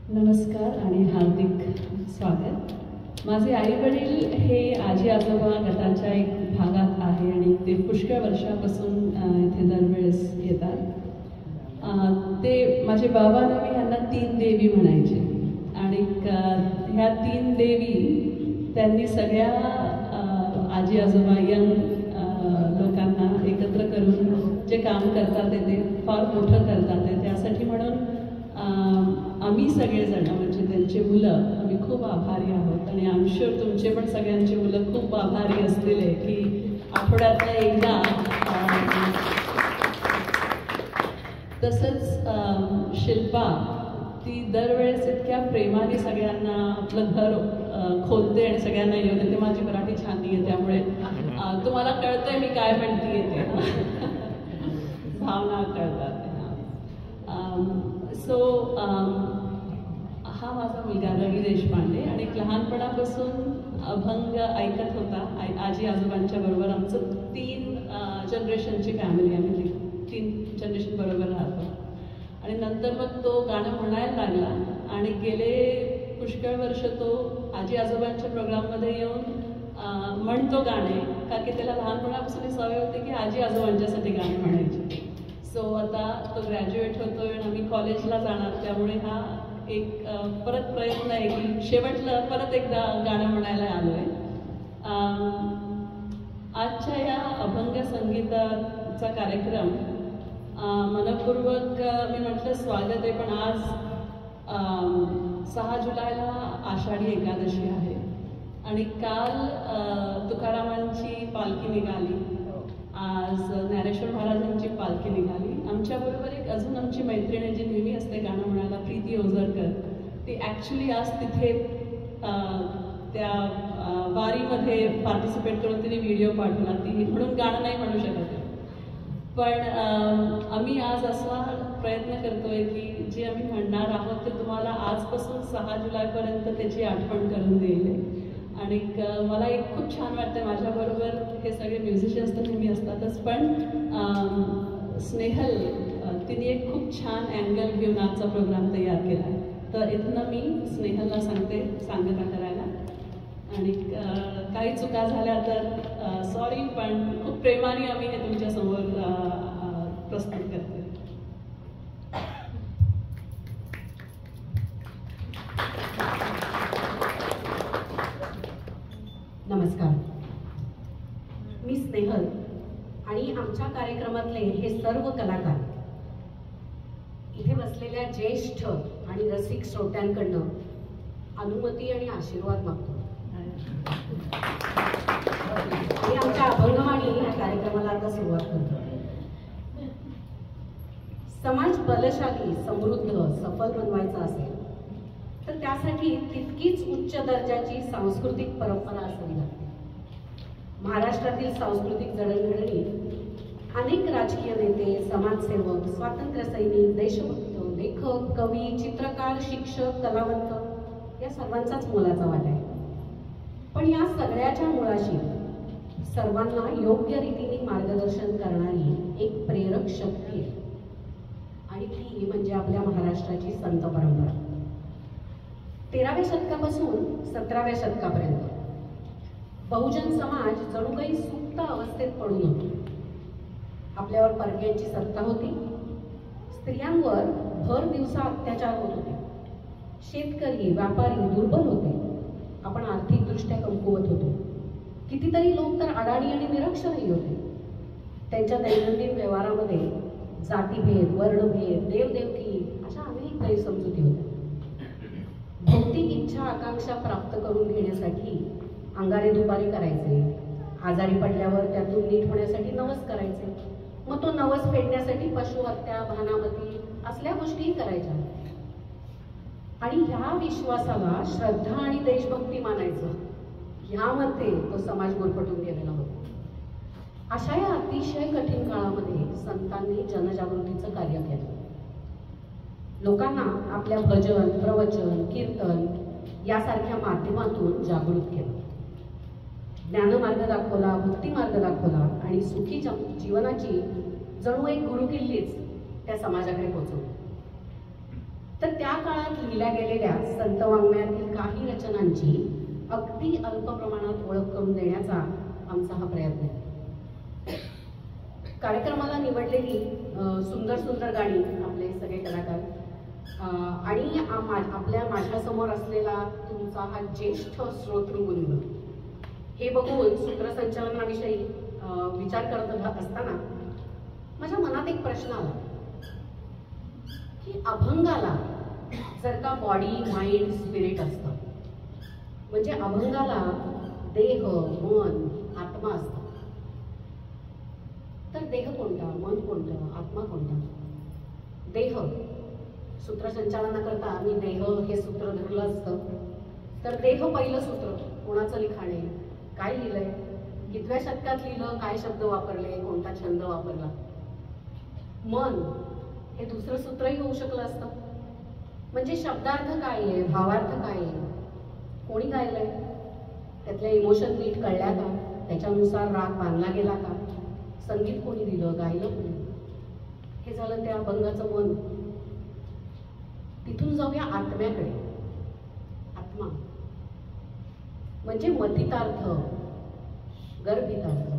नमस्कार आणि हार्दिक स्वागत. माझे आई वडील हे आजी आजोबा गटाच्या एक भागात आहे आणि ते पुष्कळ वर्षापासून इथे दरवेळेस येतात. ते माझे बाबा नेहमी ह्यांना 3 देवी म्हणायचे आणि ह्या 3 देवी त्यांनी सगळ्या आजी आजोबा यंग लोकांना एकत्र करून जे काम करतात ते फार मोठं करतात. त्यासाठी म्हणून आम्ही सगळेजण म्हणजे त्यांचे मुलं आम्ही खूप आभारी आहोत आणि आय एम शुअर तुमचे पण सगळ्यांची मुलं खूप आभारी असलेले की आठवड्यातनं एकदा. तसंच शिल्पा ती दरवेळेस इतक्या प्रेमाने सगळ्यांना आपलं घर खोलते आणि सगळ्यांना येऊ देते. माझी मराठी छान नाही आहे त्यामुळे तुम्हाला कळतंय मी काय म्हणते ते भावना कळतात. सो हा माझा मुलगा रवी देशपांडे आणि लहानपणापासून अभंग ऐकत होता. आजी आजोबांच्या बरोबर आमचं 3 जनरेशनची फॅमिली, आम्ही 3 जनरेशन बरोबर राहतो आणि नंतर मग तो गाणं म्हणायला लागला आणि गेले पुष्कळ वर्ष तो आजी आजोबांच्या प्रोग्राममध्ये येऊन म्हणतो गाणे का की त्याला लहानपणापासून सवय होती की आजी आजोबांच्यासाठी गाणे म्हणायचे. सो आता तो ग्रॅज्युएट होतोय आणि आम्ही कॉलेजला जाणार त्यामुळे हा एक परत प्रयत्न आहे की शेवटला परत एकदा गाणं म्हणायला आलो आहे. आजच्या या अभंग संगीताचा कार्यक्रम मनपूर्वक मी म्हटलं स्वागत आहे. पण आज 6 जुलैला आषाढी एकादशी आहे आणि काल तुकारामांची पालखी निघाली, आज ज्ञानेश्वर महाराजांची पालखी निघाली. आमच्याबरोबर एक अजून आमची मैत्रीण आहे जी नेहमी असते गाणं म्हणायला, प्रीती ओझरकर. ती ॲक्च्युली आज तिथे त्या वारीमध्ये पार्टिसिपेट करून तिने व्हिडिओ पाठवला. ती म्हणून गाणं नाही म्हणू शकत आहे पण आम्ही आज असा प्रयत्न करतोय की जे आम्ही म्हणणार आहोत ते तुम्हाला आजपासून 6 जुलैपर्यंत त्याची आठवण करून देईल. आणि मला एक खूप छान वाटतं माझ्याबरोबर हे सगळे म्युझिशियन्स तर नेहमी असतातच पण स्नेहल तिने एक खूप छान अँगल घेऊन आजचा प्रोग्राम तयार केला आहे. तर इथनं मी स्नेहलला सांगते सांगता करायला आणि काही चुका झाल्या तर सॉरी पण खूप प्रेमाने आम्ही हे तुमच्यासमोर प्रस्तुत करते. नमस्कार, मी स्नेहल आणि आमच्या कार्यक्रमातले हे सर्व कलाकार इथे बसलेल्या ज्येष्ठ आणि रसिक श्रोत्यांकडनं अनुमती आणि आशीर्वाद मागतो आणि आमच्या अभंगवाणी या कार्यक्रमाला आता सुरुवात करतो. समाज बलशाली, समृद्ध, सफल बनवायचा असेल तर त्यासाठी तितकीच उच्च दर्जाची सांस्कृतिक परंपरा असावी लागते. महाराष्ट्रातील सांस्कृतिक जडणघडणीत अनेक राजकीय नेते, समाजसेवक, स्वातंत्र्य सैनिक, देशभक्त, लेखक, कवी, चित्रकार, शिक्षक, कलावंत या सर्वांचाच मोलाचा वाटा आहे. पण या सगळ्याच्या मुळाशी सर्वांना योग्य रीतीने मार्गदर्शन करणारी एक प्रेरक शक्ती आहे आणि ती म्हणजे आपल्या महाराष्ट्राची संत परंपरा. 13व्या शतकापासून 17व्या शतकापर्यंत बहुजन समाज जणू काही सुप्त अवस्थेत पडून होतो. आपल्यावर परक्यांची सत्ता होती, स्त्रियांवर भर दिवसा अत्याचार होत होते, शेतकरी व्यापारी दुर्बल होते, आपण आर्थिकदृष्ट्या कमकुवत होतो. कितीतरी लोक तर अडाणी आणि निरक्षरही होते. त्यांच्या दैनंदिन व्यवहारामध्ये जातीभेद, वर्णभेद, देवदेवकी अशा अनेक गैरसमजुती होत्या. भौतिक इच्छा आकांक्षा प्राप्त करून घेण्यासाठी अंगारे दुपारी करायचे, आजारी पडल्यावर त्यातून नीट होण्यासाठी नवस करायचे, मग तो नवस फेडण्यासाठी पशुहत्या, भानामती असल्या गोष्टीही करायच्या. आणि ह्या विश्वासाला श्रद्धा आणि देशभक्ती मानायचं ह्यामध्ये तो समाज गुरफटून गेलेला होता. अशा या अतिशय कठीण काळामध्ये संतांनी जनजागृतीचं कार्य केलं. लोकांना आपल्या भजन, प्रवचन, कीर्तन यासारख्या माध्यमातून जागृत केलं. ज्ञानमार्ग दाखवला, भक्तिमार्ग दाखवला आणि सुखी जीवनाची जणू एक गुरुकिल्लीच त्या समाजाकडे पोहोचवली. तर त्या काळात लिहिल्या गेलेल्या संत वाङ्मयातील काही रचनांची अगदी अल्प प्रमाणात ओळख करून देण्याचा आमचा हा प्रयत्न आहे. कार्यक्रमाला निवडलेली सुंदर सुंदर गाणी आपले सगळे कलाकार आणि आपल्या माझ्यासमोर असलेला तुमचा हा ज्येष्ठ श्रोतृवृंद हे बघून सूत्रसंचालनाविषयी विचार करत असताना माझ्या मनात एक प्रश्न आला की अभंगाला जर का बॉडी माइंड स्पिरिट असतं, म्हणजे अभंगाला देह मन आत्मा असतं, तर देह कोणता, मन कोणतं, आत्मा कोणता? देह सूत्रसंचालनाकरता आम्ही देह हे सूत्र धरलं असतं, तर देह पहिलं सूत्र कोणाचं लिखाण आहे, काय लिहिलंय, कितव्या शतकात लिहिलं, काय शब्द वापरले, कोणता छंद वापरला. मन हे दुसरं सूत्रही होऊ शकलं असतं, म्हणजे शब्दार्थ काय आहे, भावार्थ काय आहे, कोणी गायलंय, त्यातल्या इमोशन नीट कळल्या का, त्याच्यानुसार राग बांधला गेला का, संगीत कोणी दिलं, गायलं कोणी. हे झालं त्या अभंगाचं मन. तिथून जाऊया आत्म्याकडे. आत्मा म्हणजे मथितार्थ, गर्भितार्थ.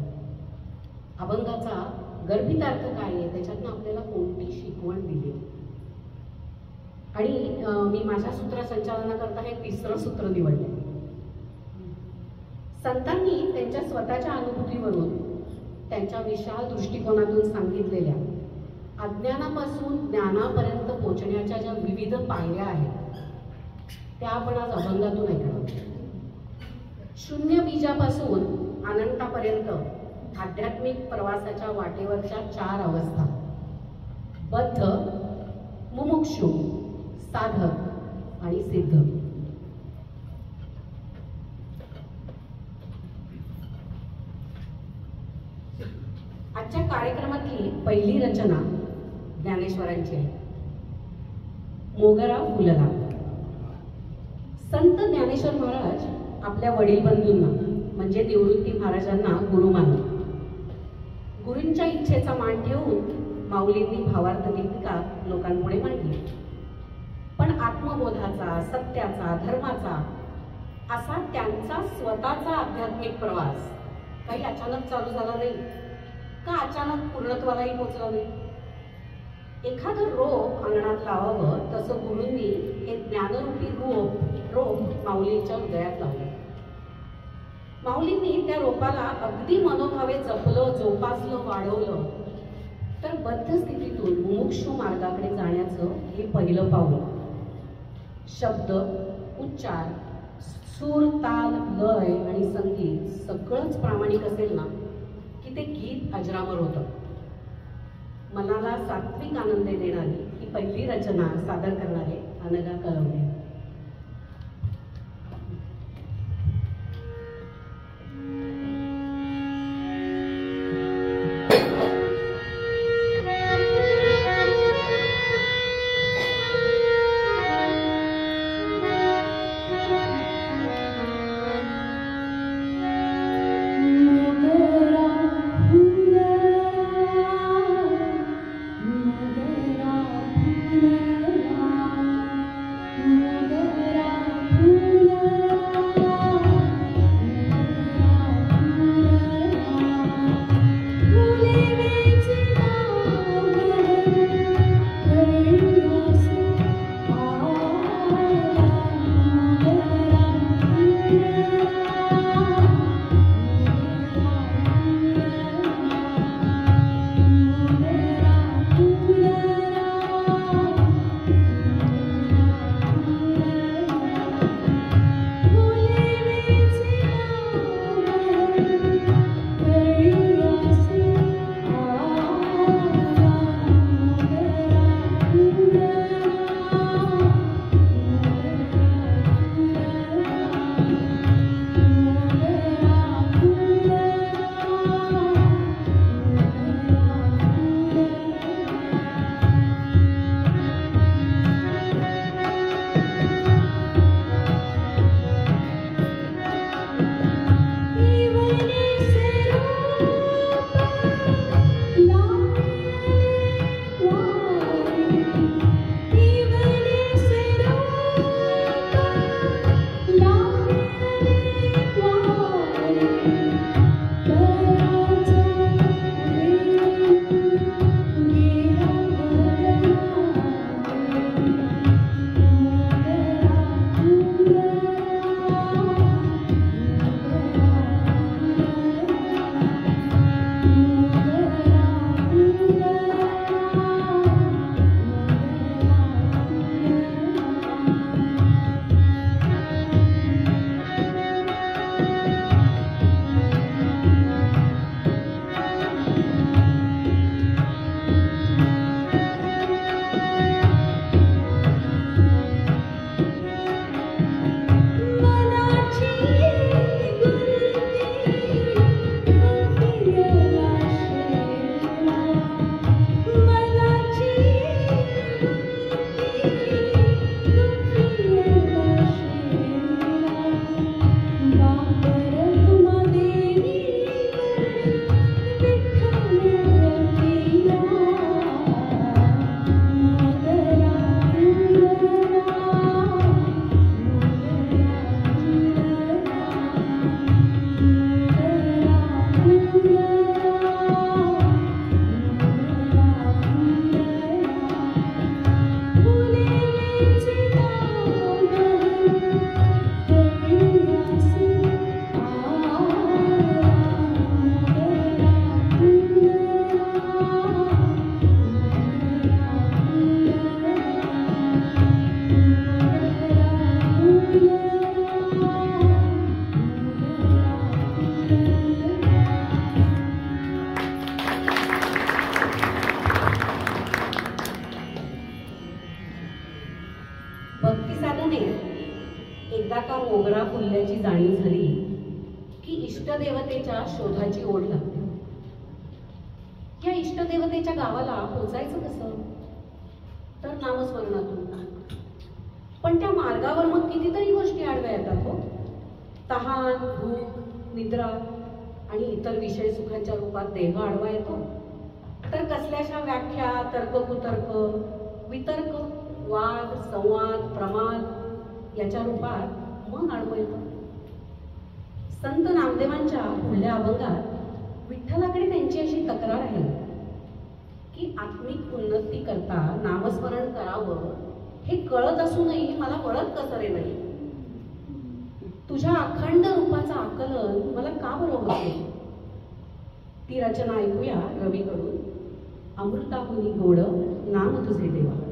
अभंगाचा गर्भितार्थ काय आहे, त्याच्यातनं आपल्याला कोणती शिकवण दिली. आणि मी माझ्या सूत्रसंचालनाकरता हे तिसरं सूत्र निवडले. संतांनी त्यांच्या स्वतःच्या अनुभूतीवरून त्यांच्या विशाल दृष्टिकोनातून सांगितलेल्या अज्ञानापासून ज्ञानापर्यंत पोहोचण्याच्या ज्या विविध पायऱ्या आहेत त्या आपण आज अभंगातून ऐकणार. शून्य बीजापासून अनंतापर्यंत आध्यात्मिक प्रवासाच्या वाटेवरच्या 4 अवस्था: बद्ध, मुमुक्षु, साधक आणि सिद्ध. आजच्या कार्यक्रमातली पहिली रचना ज्ञानेश्वरांची आहे, मोगरा फुलला. संत ज्ञानेश्वर महाराज आपल्या वडील बंधूंना म्हणजे निवृत्ती महाराजांना गुरु मानत. गुरूंच्या इच्छेचा मान ठेवून माऊलींनी भावार्थ दीपिका लोकांपुढे मांडली. पण आत्मबोधाचा, सत्याचा, धर्माचा असा त्यांचा स्वतःचा आध्यात्मिक प्रवास काही अचानक चालू झाला नाही का अचानक पूर्णत्वालाही पोचला नाही. एखादं रोप अंगणात लावावं तसं गुरूंनी हे ज्ञानरूपी रोप माऊलींच्या हृदयात लावलं. माऊलींनी त्या रोपाला अगदी मनोभावे जपलं, जोपासलं, वाढवलं. तर बद्ध स्थितीतून मुमुक्षु मार्गाकडे जाण्याचं हे पहिलं पाऊल. शब्द, उच्चार, सूर, ताल, लय आणि संगीत सगळंच प्रामाणिक असेल ना की ते गीत अजरामर होतं. मनाला सात्विक आनंद देणारी ही पहिली रचना सादर करणारे अनघा कळवणे. मोगरा भक्तिसाधनेत एकदा का मोगरा फुलल्याची जाणीव झाली की इष्टदेवतेच्या शोधाची ओढ लागते. या इष्टदेवतेच्या गावाला पोचायचं कसं? तर नामस्मरणातून. पण त्या मार्गावर मग कितीतरी गोष्टी आडव्या येतात हो. तहान, भूक, निद्रा आणि इतर विषय सुखांच्या रूपात देह आडवा येतो. तर कसल्याशा व्याख्या, तर्ककुतर्क, वितर्क, वाद, संवाद, प्रमाद याच्या रूपात मन आडवं येतं. संत नामदेवांच्या पुढल्या अभंगात विठ्ठलाकडे त्यांची अशी तक्रार आहे की आत्मिक उन्नती करता नामस्मरण करावं हे कळत असूनही मला वळत कसं रे नाही. तुझ्या अखंड रूपाचं आकलन मला का बरं होते. ती रचना ऐकूया रवीकडून. अमृताहुनी गोड नाम तुझे देवा.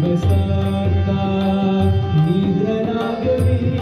बसता निद्र लागली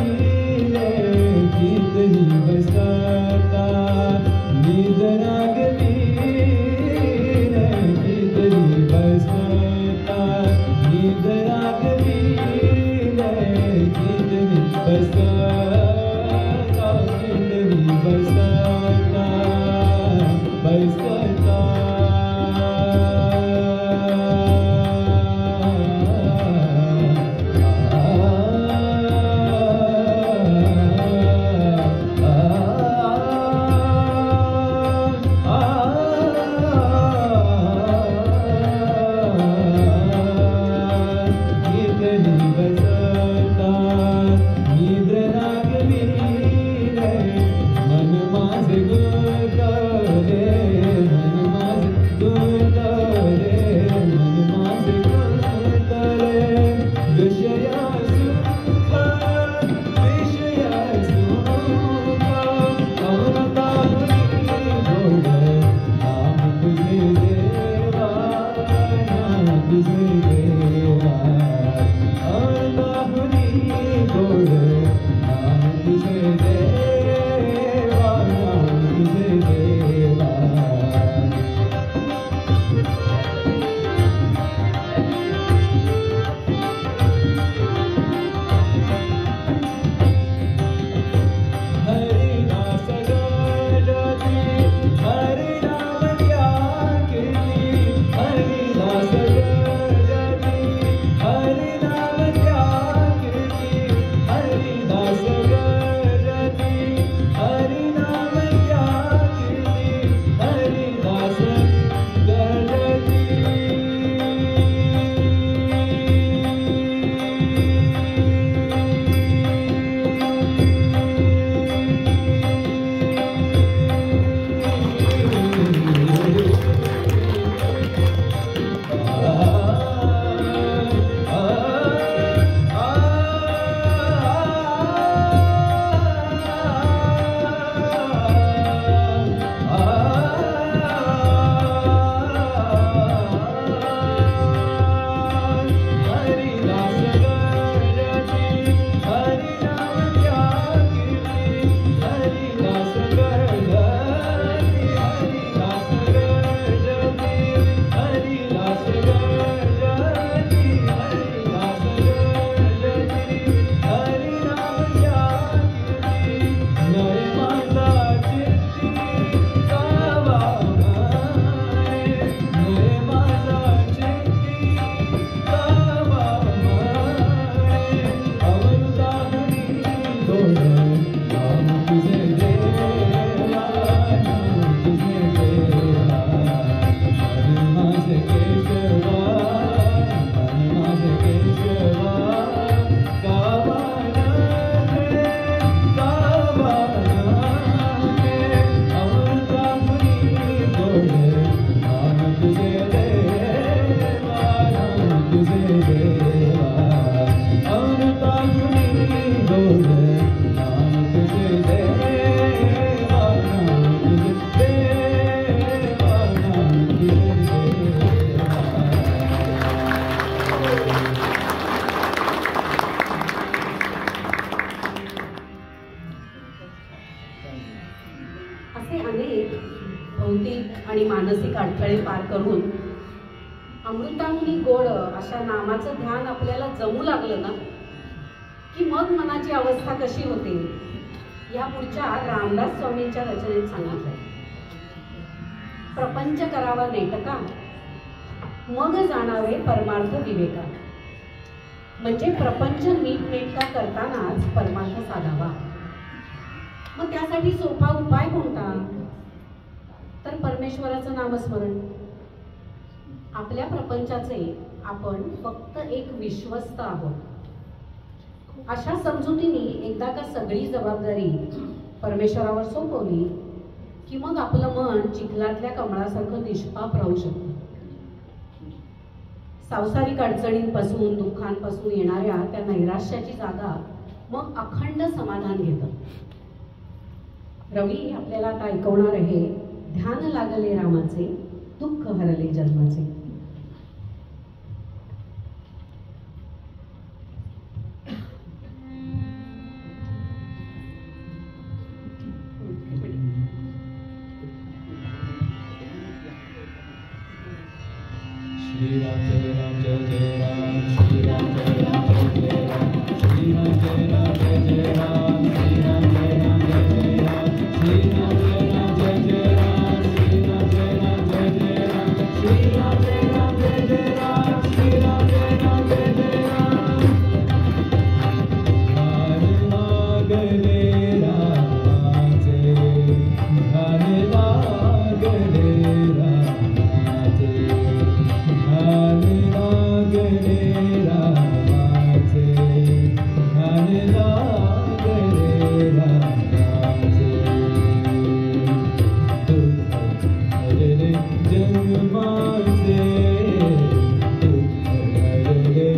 मानसिक अडथळे पार करून अमृताहुनी गोड अशा नामाचं ध्यान आपल्याला जमू लागलं ना की मग मनाची अवस्था कशी होते या पुढच्या रामदास स्वामींच्या रचनेत सांगितलंय. प्रपंच करावा नेटका मग जाणावे परमार्थ विवेका. म्हणजे प्रपंच नीटनेटका करतानाच परमार्थ साधावा. मग त्यासाठी सोपा उपाय कोणता? तर परमेश्वराचं नामस्मरण. आपल्या प्रपंचाचे आपण फक्त एक विश्वस्त आहोत. अशा समजुतीने एकदा का सगळी जबाबदारी परमेश्वरावर सोपवली की मग आपलं मन चिखलातल्या कमळासारखं निष्पाप राहू शकतं. सांसारिक अडचणींपासून दुःखांपासून येणाऱ्या त्या नैराश्याची जागा मग अखंड समाधान घेतं. रवी आपल्याला आता ऐकवणार आहे ध्यान लागले रामाचे दुःख हरले जन्माचे. श्री राम जय राम जय जय राम. श्री राम जय राम जय जय राम. श्री राम जय राम जय जय राम. श्री राम जय राम जय जय राम. श्री राम जय राम जय जय राम. श्री राम जय राम जय जय राम. श्री राम जय राम जय जय राम. श्री राम जय राम जय जय राम. ध्यान लागले रामाचे. ध्यान लागले रामाचे. ध्यान लागले रामाचे. ध्यान लागले रामाचे. दुःख हरले जन्माचे. दुःख हरले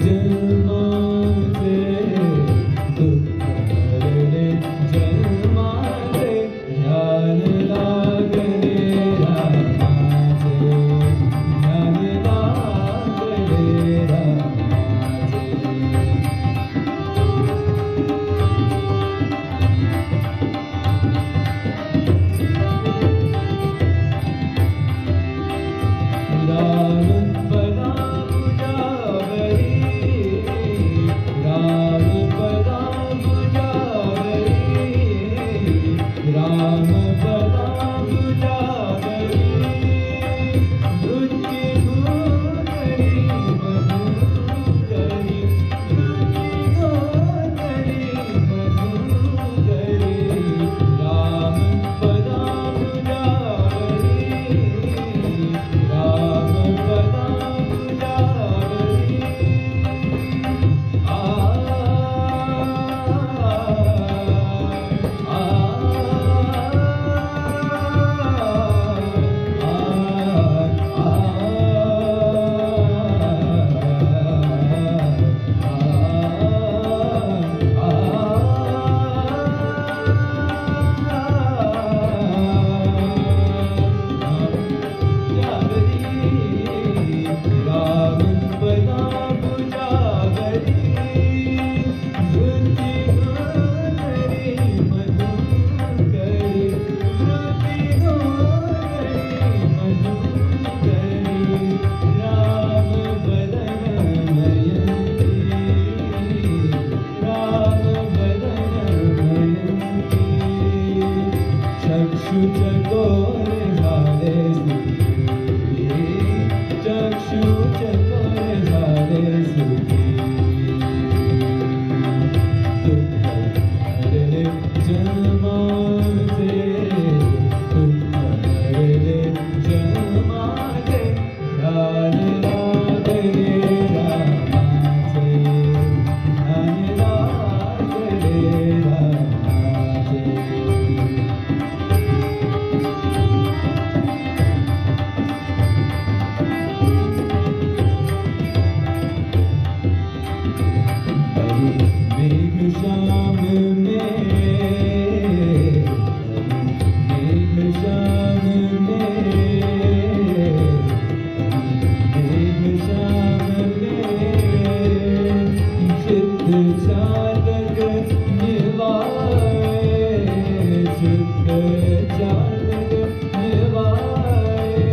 जन्माचे. दुःख हरले जन्माचे. ध्यान लागले रामाचे. ध्यान लागले रामाचे. राम पदा बुजावरी. राम पदा बुजावरी. राम पदा बुजावरी. वृत्ति भूतरी मधुकरी. वृत्ति भूतरी मधुकरी. राम पदा बुजावरी. राम पदा बुजावरी. राम पदा बुजावरी. वृत्ति भूतरी मधुकरी. वृत्ति भूतरी मधुकरी. राम बदन नयंती. राम बदन नयंती. चक्षु चकोर झाले सुखी. चक्षु चकोर झाले सुखी. दुःख हरले जन्माचे. दुःख हरले जन्माचे. ध्यान लागले रामाचे. ध्यान लागले रामाचे. मेघ श्याम में. मेघ श्याम में. मेघ श्याम में. चित्त चालक निवाए. चित्त चालक निवाए.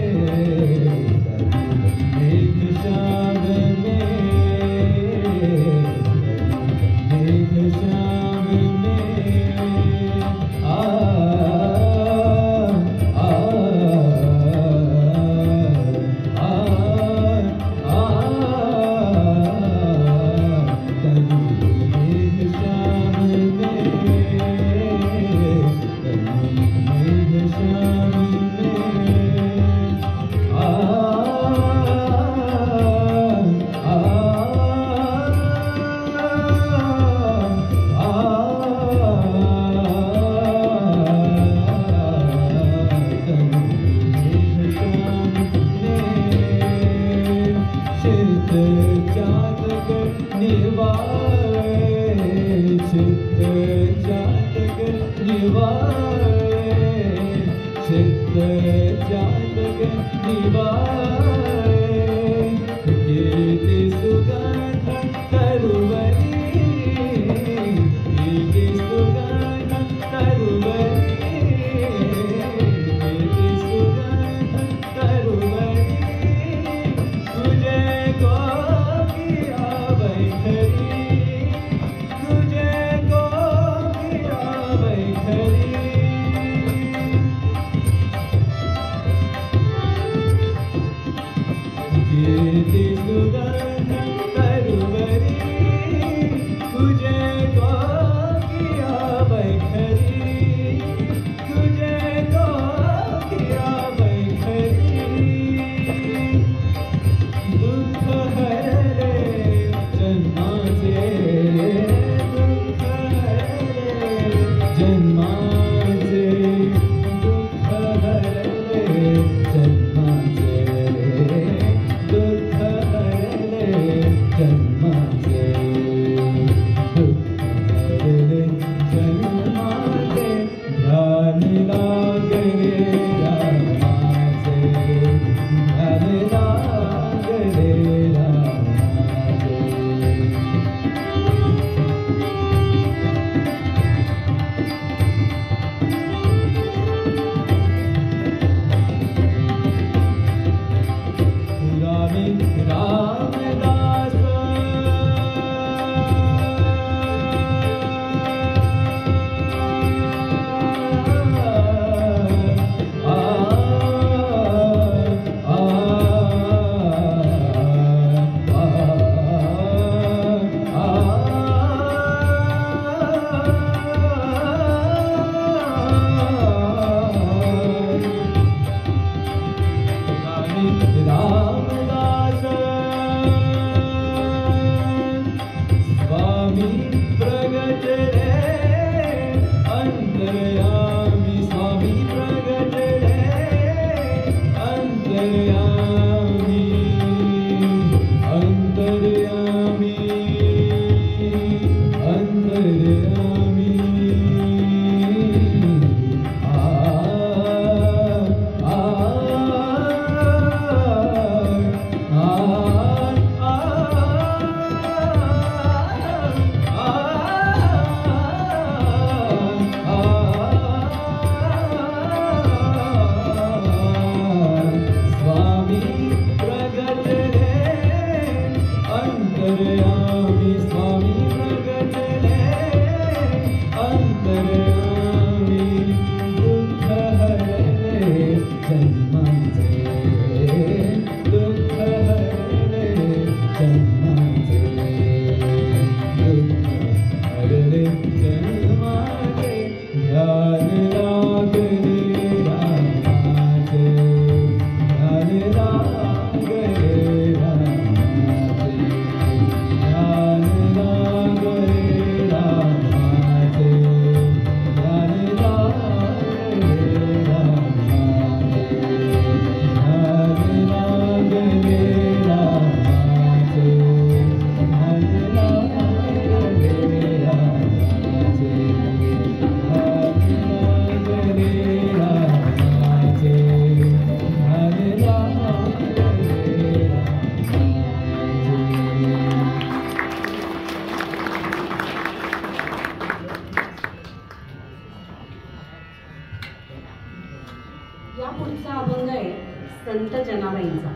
संत जनाबाईंचा.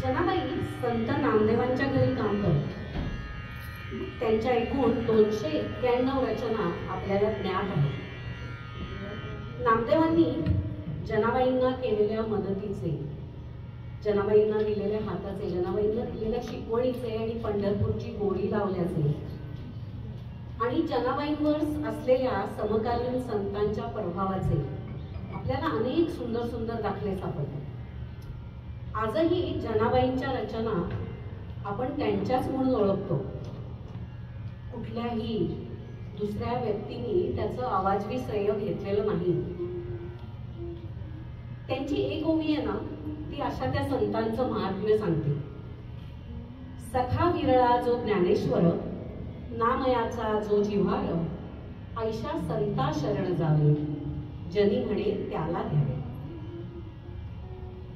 जनाबाई संत नामदेवांच्या घरी काम करत. त्यांच्या एकूण 291 रचना आपल्याला ज्ञात आहेत. नामदेवांनी जनाबाईंना केलेल्या मदतीचे, जनाबाईंना दिलेल्या हाताचे, जनाबाईंना दिलेल्या शिकवणीचे आणि पंढरपूरची गोडी लावल्याचे आणि जनाबाईंवर असलेल्या समकालीन संतांच्या प्रभावाचे आपल्याला अनेक सुंदर सुंदर दाखले सापडतात. आजही जनाबाईंच्या रचना आपण त्यांच्याच म्हणून ओळखतो. कुठल्याही दुसऱ्या व्यक्तीने त्याचं अवाजवी श्रेय घेतलेलं नाही. त्यांची एक ओवी आहे ना, ती अशा त्या संतांचं महात्म्य सांगते. सखा विरळा जो ज्ञानेश्वर, नामयाचा जो जिव्हार, ऐशा संता शरण जावे, जनी म्हणे त्याला घ्यावे.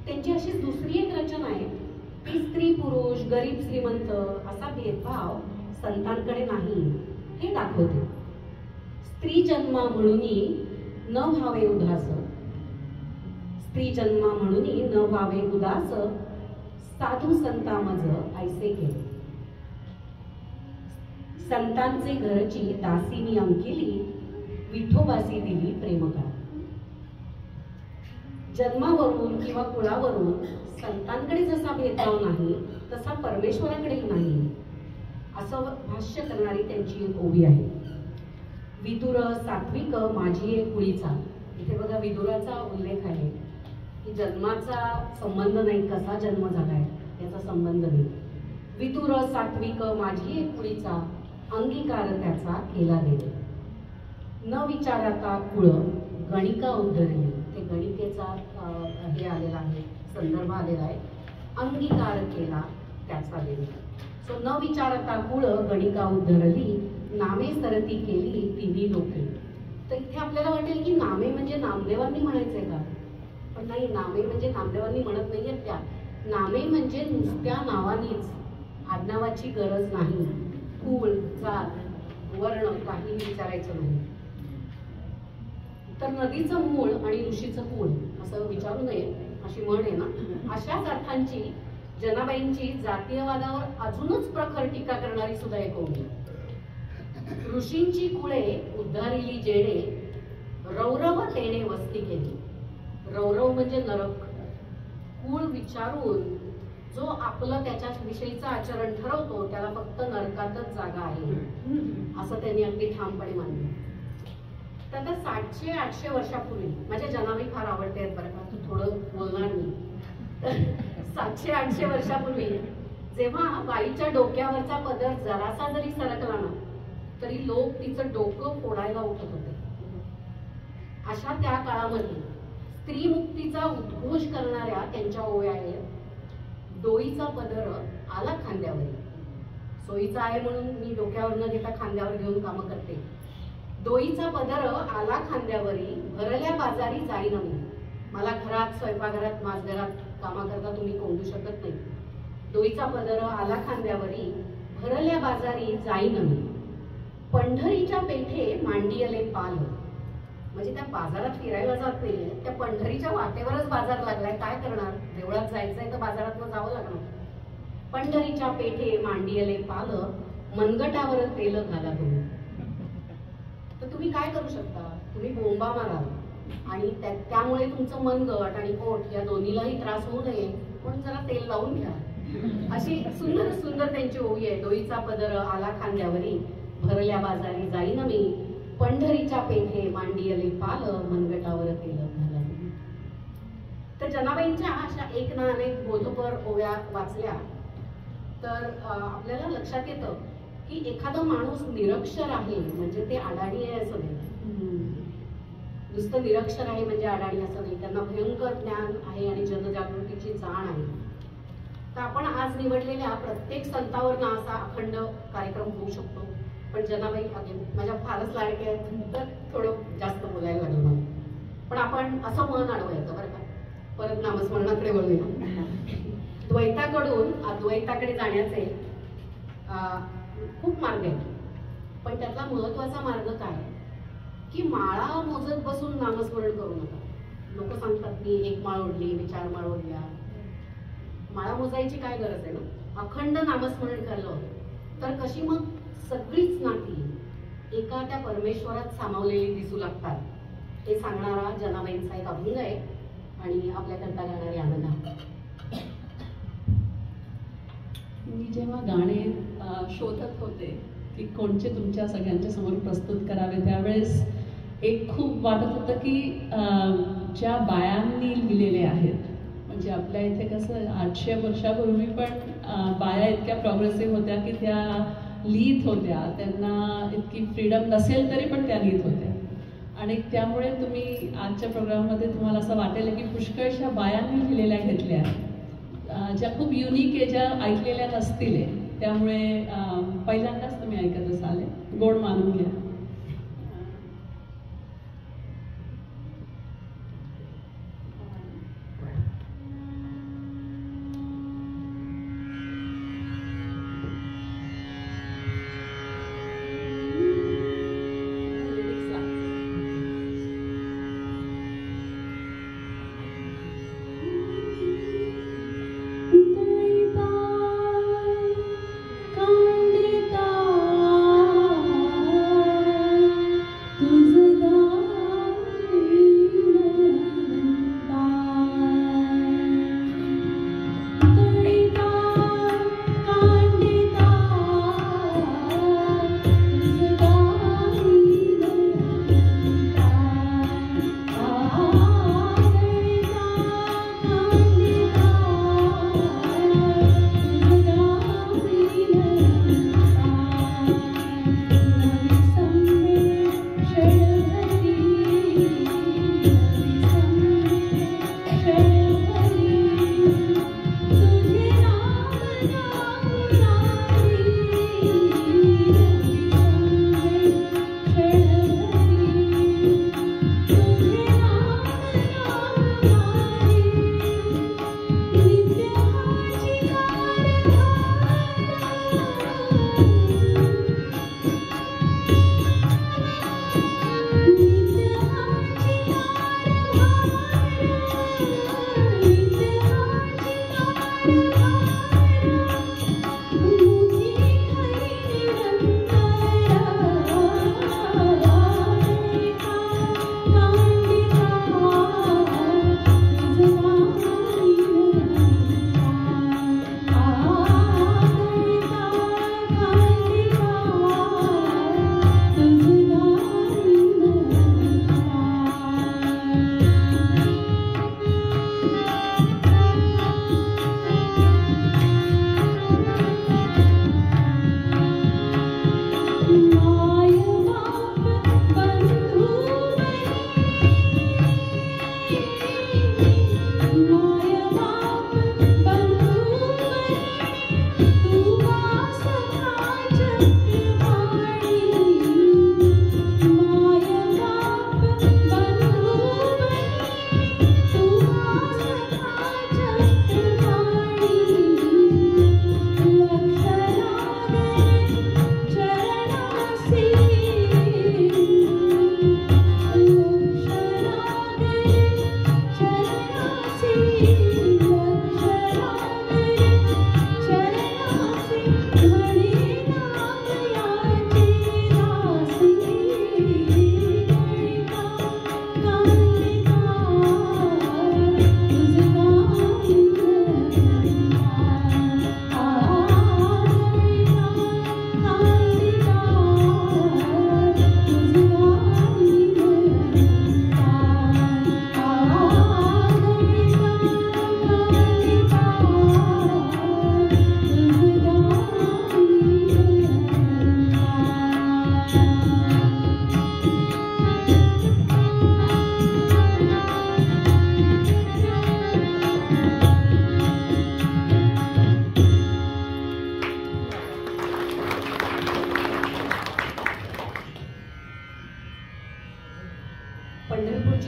त्यांची अशीच दुसरी एक रचना आहे की स्त्री पुरुष, गरीब श्रीमंत असा भेदभाव संतांकडे नाही हे दाखवते. स्त्री जन्मा म्हणूनही न व्हावे उदास, स्त्री जन्मा म्हणूनही न व्हावे उदास, साधू संता मज ऐसे केले. संतांचे घरची दासीनी अंकिली, विठोबासी दिली प्रेमका. जन्मावरून किंवा कुळावरून संतांकडे जसा भेदभाव नाही तसा परमेश्वराकडे नाही, असं भाष्य करणारी त्यांची एक ओवी आहे. विदुर सात्विक माझी एक कुळीचा. इथे बघा विदुराचा उल्लेख आहे की जन्माचा संबंध नाही, कसा जन्म झालाय याचा संबंध नाही. विदुर सात्विक माझी एक कुळीचा, अंगीकार त्याचा केला गेले. न विचाराता कुळ गणिका उद्धरली. ते गणिकेचा हे आलेला आहे, संदर्भ आलेला आहे. अंगीकार केला त्याचा गेले. सो न विचारता कुळ गणिका उद्धरली, नामे सरती केली तिन्ही लोके. तर इथे आपल्याला वाटेल की नामे म्हणजे नामदेवांनी म्हणायचंय का? पण नाही, नामे म्हणजे नामदेवांनी म्हणत नाहीये. त्या नामे म्हणजे नुसत्या नावानीच, आडनावाची गरज नाही. कुळ, जात, वर्ण काही विचारायचं नाही. तर नदीचं मूळ आणि ऋषीचं कुळ असं विचारू नये अशी म्हण आहे ना. अशाच अर्थांची जनाबाईंची जातीयवादावर अजूनच प्रखर टीका करणारी सुद्धा एक ओवी. ऋषींची कुळे उद्धारिली जेणे, रौरव तेणे वस्ती केली. रौरव म्हणजे नरक. कुळ विचारून जो आपलं त्याच्या विषयीचं आचरण ठरवतो त्याला फक्त नरकातच जागा आहे, असं त्यांनी अगदी ठामपणे मानलं. तर आता 700-800 वर्षापूर्वी, माझ्या जनाबाई फार आवडते आहेत बरं का, तू थोडं बोलणार मी. तर 700-800 वर्षापूर्वी जेव्हा बाईच्या डोक्यावरचा पदर जरासा जरी सरकला ना तरी लोक तिचं डोकं फोडायला उठत होते. अशा त्या काळामध्ये स्त्री मुक्तीचा उद्घोष करणाऱ्या त्यांच्या ओव्या आहेत. डोईचा पदर आला खांद्यावर, सोयीचा आहे म्हणून मी डोक्यावर न घेता खांद्यावर घेऊन कामं करते. डोईचा पदर आला खांद्यावरी, भरल्या बाजारी जाईन मी. मला घरात, स्वयंपाकघरात, माझघरात कामा करता तुम्ही कोंडू शकत नाही. डोईचा पदर आला खांद्यावरी, भरल्या बाजारी जाईन मी. पंढरीच्या पेठे मांडियले पाल. म्हणजे त्या बाजारात फिरायला जात नाहीये, त्या पंढरीच्या वाटेवरच बाजार लागलाय. काय करणार? देवळात जायचंय तर बाजारात जावं लागणार. पंढरीच्या पेठे मांडियले पाल, मनगटावर तेल घाला तुम्ही. तर तुम्ही काय करू शकता? तुम्ही बोंबा मारा आणि त्यामुळे तुमचं मनगट आणि पोट या दोन्हीलाही त्रास होऊ नये म्हणून जरा तेल लावून घ्या. अशी सुंदर सुंदर त्यांची ओवी आहे. डोईचा पदर आला खांद्यावरी, भरल्या बाजारी जाईन मी. पंढरीच्या पेठे मांडियले पाल, मनगटावर तेल घाला. तर जनाबाईंच्या अशा एक ना अनेक बोधपर ओव्या वाचल्या तर आपल्याला लक्षात येतं की एखादा माणूस निरक्षर आहे म्हणजे ते अडाणी आहे असं नाही. नुसतं निरक्षर आहे म्हणजे अडाणी असं नाही. त्यांना भयंकर ज्ञान आहे आणि जनजागृतीची जाण आहे. तर आपण आज निवडलेल्या प्रत्येक संतावर ना असा अखंड कार्यक्रम होऊ शकतो. पण जनाबाई माझ्या फारच लाडक्या आहेत तर थोडं जास्त बोलायला लागलं मला. पण आपण असं मन अडवायचं बरं का. परत नामस्मरणाकडे वळूया. द्वैताकडून अद्वैताकडे जाण्याचे खूप मार्ग आहेत. पण त्यातला महत्वाचा मार्ग काय की माळा मोजत बसून नामस्मरण करू नका. लोक सांगतात मी 1 माळ ओढली, मी 4 माळ ओढल्या. माळा मोजायची काय गरज आहे ना. अखंड नामस्मरण केलं तर कशी मग सगळीच नाती एका त्या परमेश्वरात सामावलेली दिसू लागतात. हे सांगणारा जनाबाईंचा एक अभंग आहे आणि आपल्याकरता गाणारी आनंदा. मी जेव्हा गाणे शोधत होते की कोणचे तुमच्या सगळ्यांच्या समोर प्रस्तुत करावे त्यावेळेस एक खूप वाटत होतं की ज्या बायांनी लिहिलेले आहेत. म्हणजे आपल्या इथे कसं 800 वर्षापूर्वी पण बाया इतक्या प्रोग्रेसिव्ह होत्या की त्या लिहित होत्या. त्यांना इतकी फ्रीडम नसेल तरी पण त्या लिहित होत्या. आणि त्यामुळे तुम्ही आजच्या प्रोग्राममध्ये तुम्हाला असं वाटेल की पुष्कळशा बायांनी लिहिलेल्या घेतल्या ज्या खूप युनिक आहे, ज्या ऐकलेल्या नसतील. त्यामुळे पहिल्यांदाच तुम्ही ऐकत असाल. गोड मानून घ्या.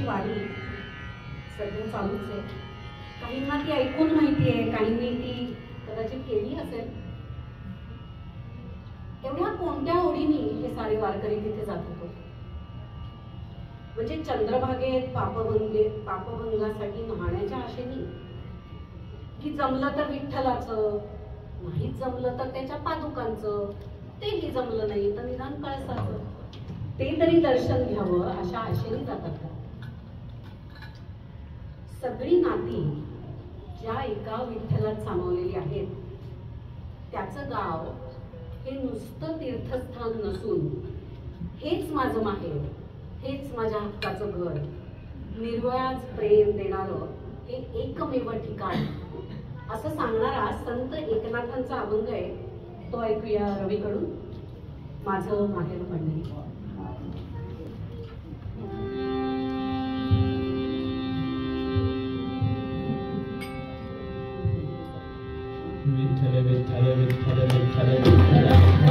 विठ्ठलाची वारी सध्या चालूच आहे. काहींना ती ऐकून माहिती आहे, काहींनी ती कदाचित केली असेल. एवढ्या कोणत्या ओढीने हे सारे वारकरी तिथे जात होतो? म्हणजे चंद्रभागेत पापभंगासाठी न्हाण्याच्या आशेने, की जमलं तर विठ्ठलाचं, नाही जमलं तर त्याच्या पादुकांचं, तेही जमलं नाही तर निदान कळसाचं, ते तरी दर्शन घ्यावं अशा आशेने जातात का? सगळी नाती ज्या एका विठ्ठलात सामावलेली आहेत, त्याचं गाव हे नुसतं तीर्थस्थान नसून हेच माझं माहेर, हेच माझ्या हक्काचं घर, निर्वयाज प्रेम देणारं हे एकमेव ठिकाण असं सांगणारा संत एकनाथांचा अभंग आहे. तो ऐकूया रवीकडून, माझं माहेर पंढरी. विठ्ठल विठ्ठल विठ्ठल विठ्ठल विठ्ठल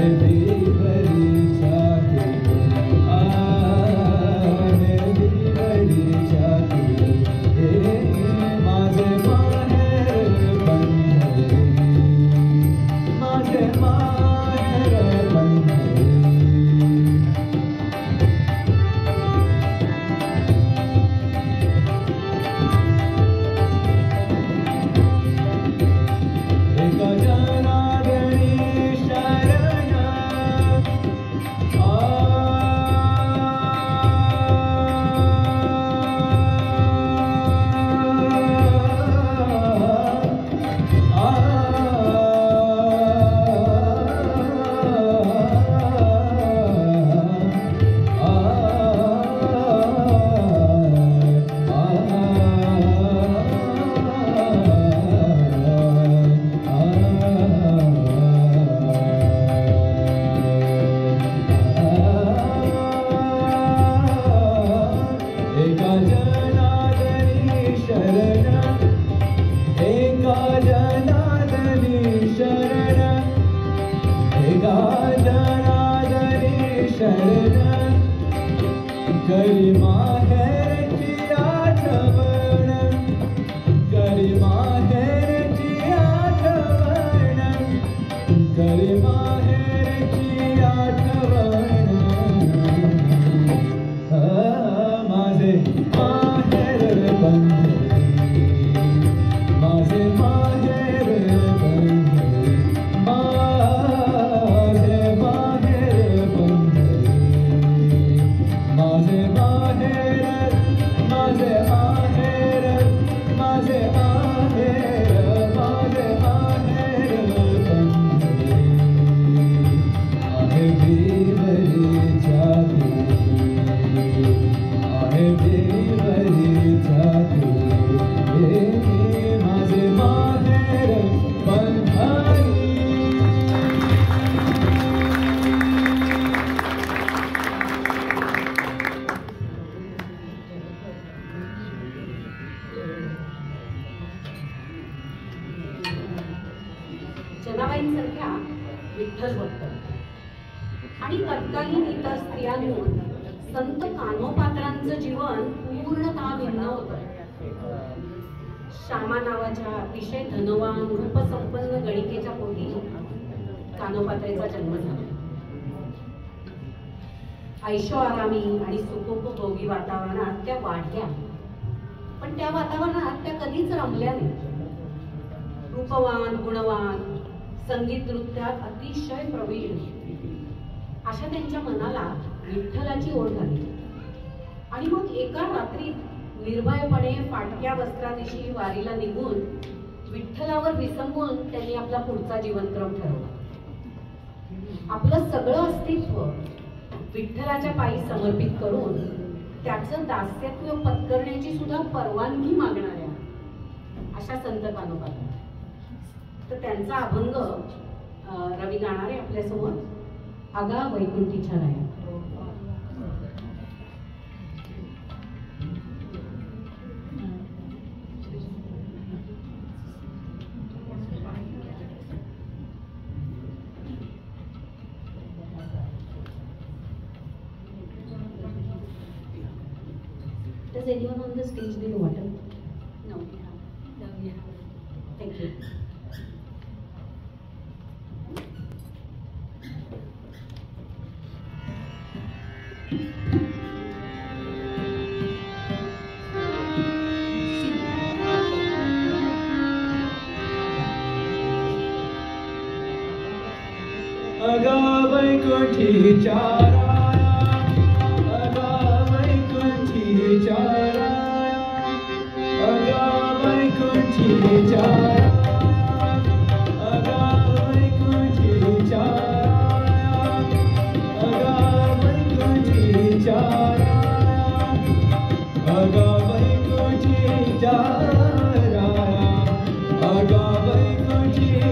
Baby जनार्दनी शरण हे जनार्दनी शरण करी माहेरची आठवण करी माहेरची आठवण करी माहेरची आठवण माझे माहेर बंधरी माझे माहेर बंधरी माझे माहेर बंधरी माझे माहेर माझे आहेर माझे आहेर माझे आहेर बंधरी आहे देवरी जाती आहे देवरी जाती माझे माहेर बंधरी. जनाबाईंसारख्या विठ्ठल भक्त आणि तत्कालीन इतर स्त्रियांहून संत कान्होपात्रांचं जीवन पूर्णतः भिन्न होतं. श्यामा नावाच्या अतिशय धनवान रूपसंपन्न गणिकेच्या पोटी कान्होपात्रेचा जन्म झाला. ऐशो आरामी आणि सुखोपभोगी वातावरणात त्या वाढल्या, पण त्या वातावरणात त्या कधीच रमल्या नाही. रूपवान गुणवान संगीत नृत्यात अतिशय प्रवीण अशा त्यांच्या मनाला विठ्ठलाची ओढ झाली. आणि मग एका रात्रीत निर्भयपणे फाटक्या वस्त्रादिशी वारीला निघून विठ्ठलावर विसंबून त्यांनी आपला पुढचा जीवनक्रम ठरवला. आपलं सगळं अस्तित्व विठ्ठलाच्या पायी समर्पित करून त्याचं दास्यत्व पत्करण्याची सुद्धा परवानगी मागणाऱ्या अशा संत कान्होपात्र. तर त्यांचा अभंग रवी गाणारे आपल्यासमोर. आगा वैकुंठीच्या राया. Does anyone on the stage need water? No, we have. No, we have. Thank you. अगा वैकुंठीच्या राया अगा वैकुंठीच्या राया अगा वैकुंठीच्या राया अगा वैकुंठीच्या राया अगा वैकुंठीच्या राया अगा वैकुंठीच्या राया अगा वैकुंठीच्या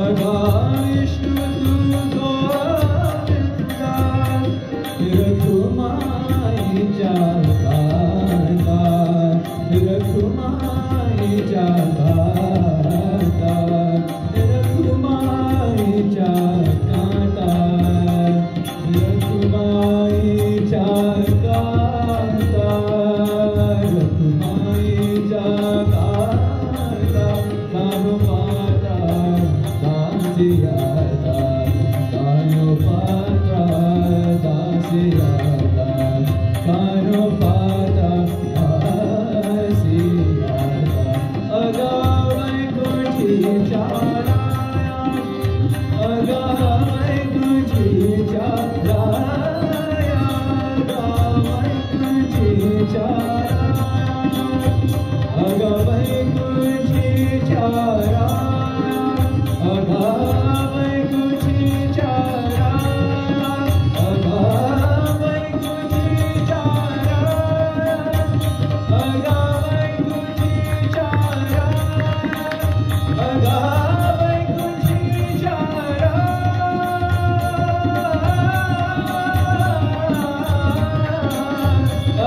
अगा विष्णु गोविंदा रखुमाईच्या गाता रखुमाईच्या गाता रखुमाईच्या गाता रखुमाईच्या गाता रखुमाईच्या गाता कानो पाता दासियाता कानो पाता दासियाता कानो पाता दासियाता अगा वैकुंठीच्या राया अगा वैकुंठीच्या राया अगा वैकुंठीच्या अगा वैकुंठीच्या राया अगा वैकुंठीच्या राया अगा वैकुंठीच्या राया अगा वैकुंठीच्या राया अगा वैकुंठीच्या राया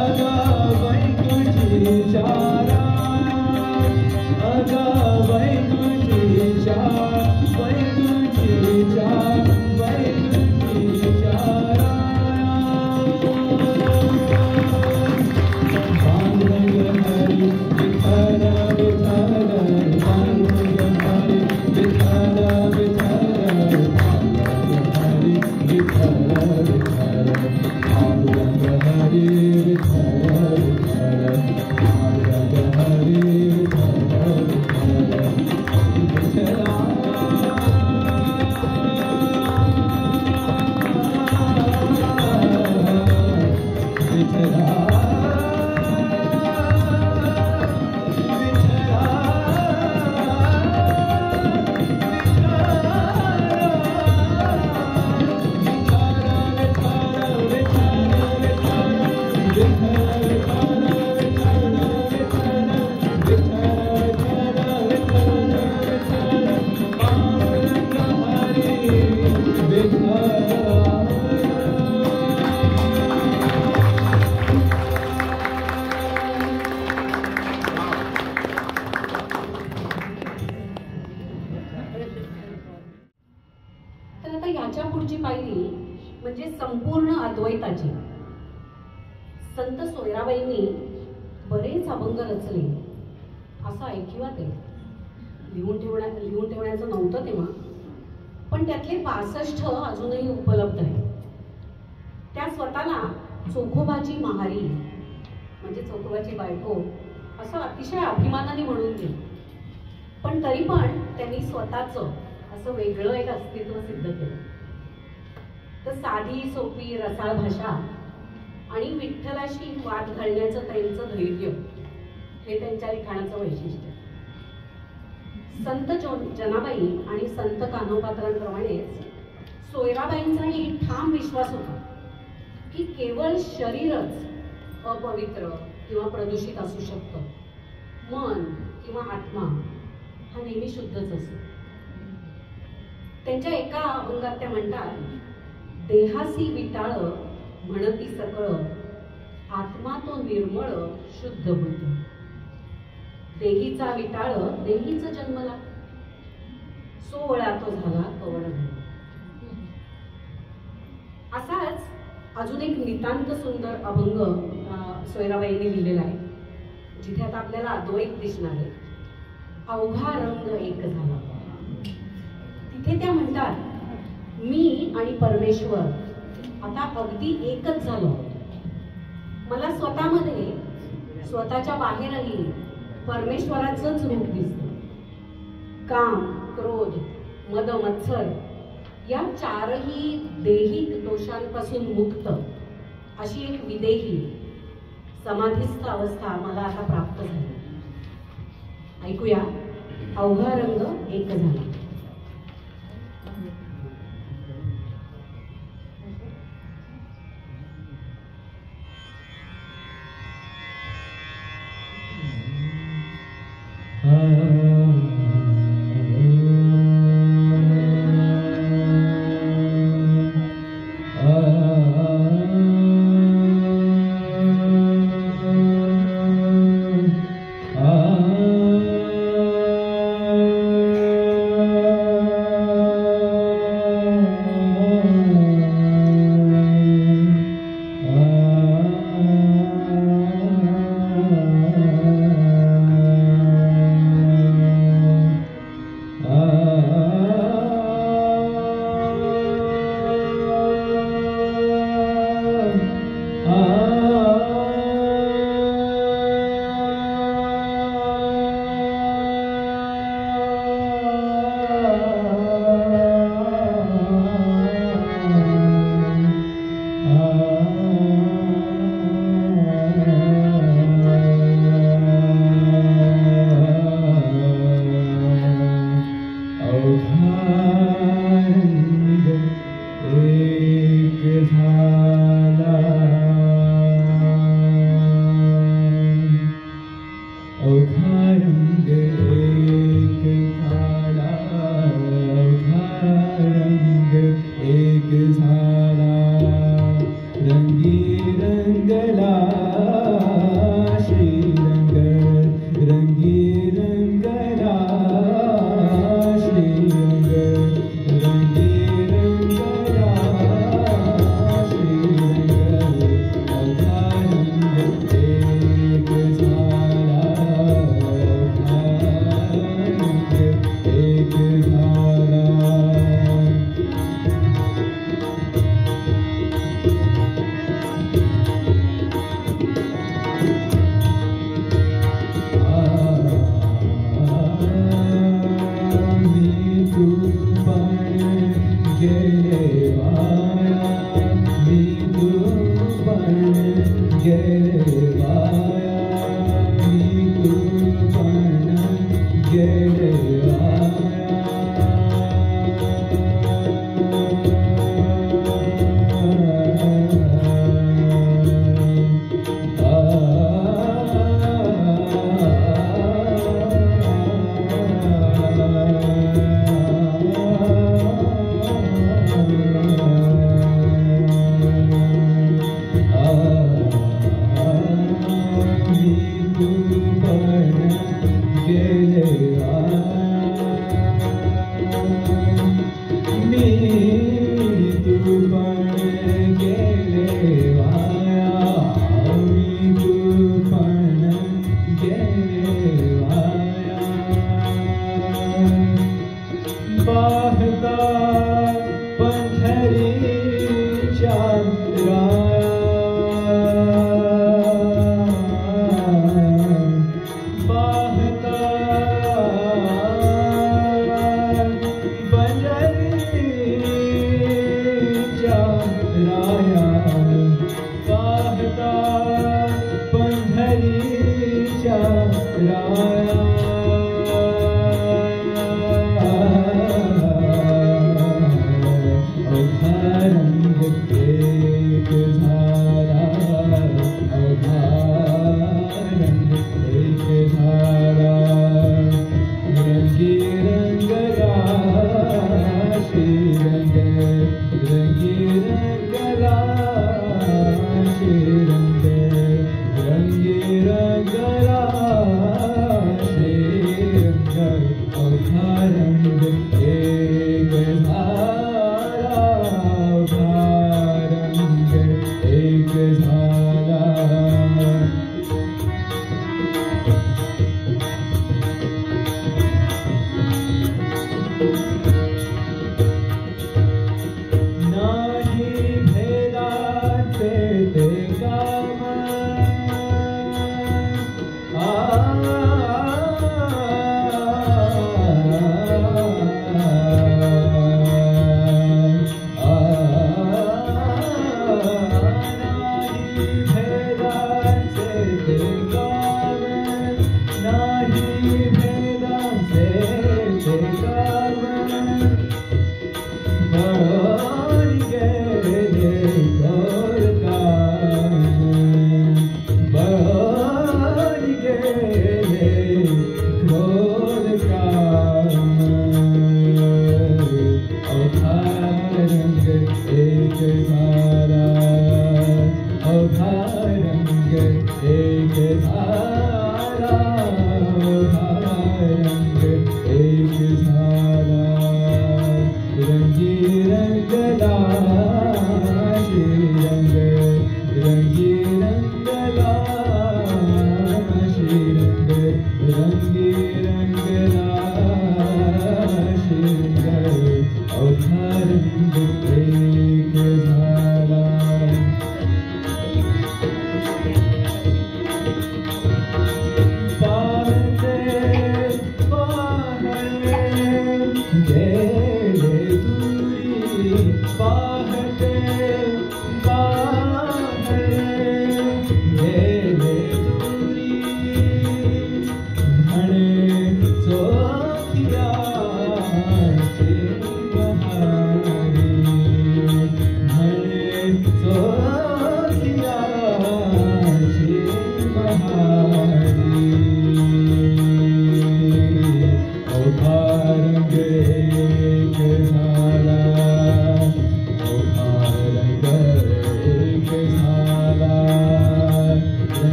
अगा वैकुंठीच्या अगा वैकुंठीच्या वैकुंठीच्या वैकुंठीच्या पांडुरंग हरी विठ्ठल विठ्ठल पांडुरंग हरी विठ्ठल विठ्ठल पांडुरंग हरी विठ्ठल विठ्ठल पांडुरंग हरी विठ्ठल विठ्ठल पांडुरंग हरी विठ्ठल विठ्ठल तर आता याच्या पुढची पायरी म्हणजे संपूर्ण अद्वैताची. संत सोयराबाईंनी बरेच अभंग रचले असं ऐकिवात आहे. लिहून ठेवण्याचं नव्हतं तेव्हा, पण त्यातले 65 अजूनही उपलब्ध आहे. त्या स्वतःला चोखोबाची महारी म्हणजे चोखोबाची बायको असं अतिशय अभिमानाने म्हणून गेली. पण तरी पण त्यांनी स्वतःचं असं वेगळं एक अस्तित्व सिद्ध केलं. तर साधी सोपी रसाळ भाषा आणि विठ्ठलाशी वाद घालण्याचं त्यांचं धैर्य हे त्यांच्या लिखाणाचं वैशिष्ट्य. संत जनाबाई आणि संत कान्होपात्रांप्रमाणेच सोयराबाईंचाही ठाम विश्वास होता की केवळ शरीरच अपवित्र किंवा प्रदूषित असू शकतं, मन किंवा आत्मा हा नेहमी शुद्धच असतो. त्यांच्या एका अभंगात त्या म्हणतात, देहासी विटाळ म्हणती सकळ, आत्मा तो निर्मळ शुद्ध होतो. देहीचा विटाळ देहीच जन्मला, सोवळा तो झाला कवळ झाला. असाच अजून एक नितांत सुंदर अभंग सोयराबाईंनी लिहिलेला आहे, जिथे आता आपल्याला अद्वैत दिसणार आहे. अवघा रंग एक झाला. तिथे त्या म्हणतात, मी आणि परमेश्वर आता अगदी एकच झालो. मला स्वतःमध्ये स्वतःच्या बाहेरही परमेश्वराचंच रूप दिसतं. काम, क्रोध, मद, मत्सर या चारही दैहिक दोषांपासून मुक्त अशी एक विदेही समाधिस्थ अवस्था मला आता प्राप्त झाली. ऐकूया, अवघा रंग एक झाला. Hari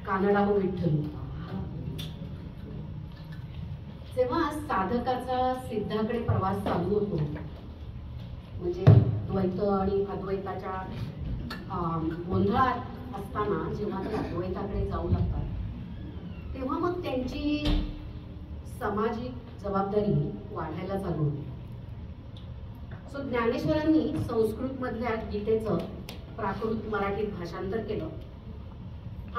कानडाहो विठ्ठल. जेव्हा साधकाचा सिद्धाकडे प्रवास चालू होतो, म्हणजे द्वैत आणि अद्वैताच्या गोंधळात असताना जेव्हा ते अद्वैताकडे जाऊ लागतात, तेव्हा मग त्यांची सामाजिक जबाबदारी वाढायला चालू होते. सो ज्ञानेश्वरांनी संस्कृत मधल्या गीतेचं प्राकृत मराठीत भाषांतर केलं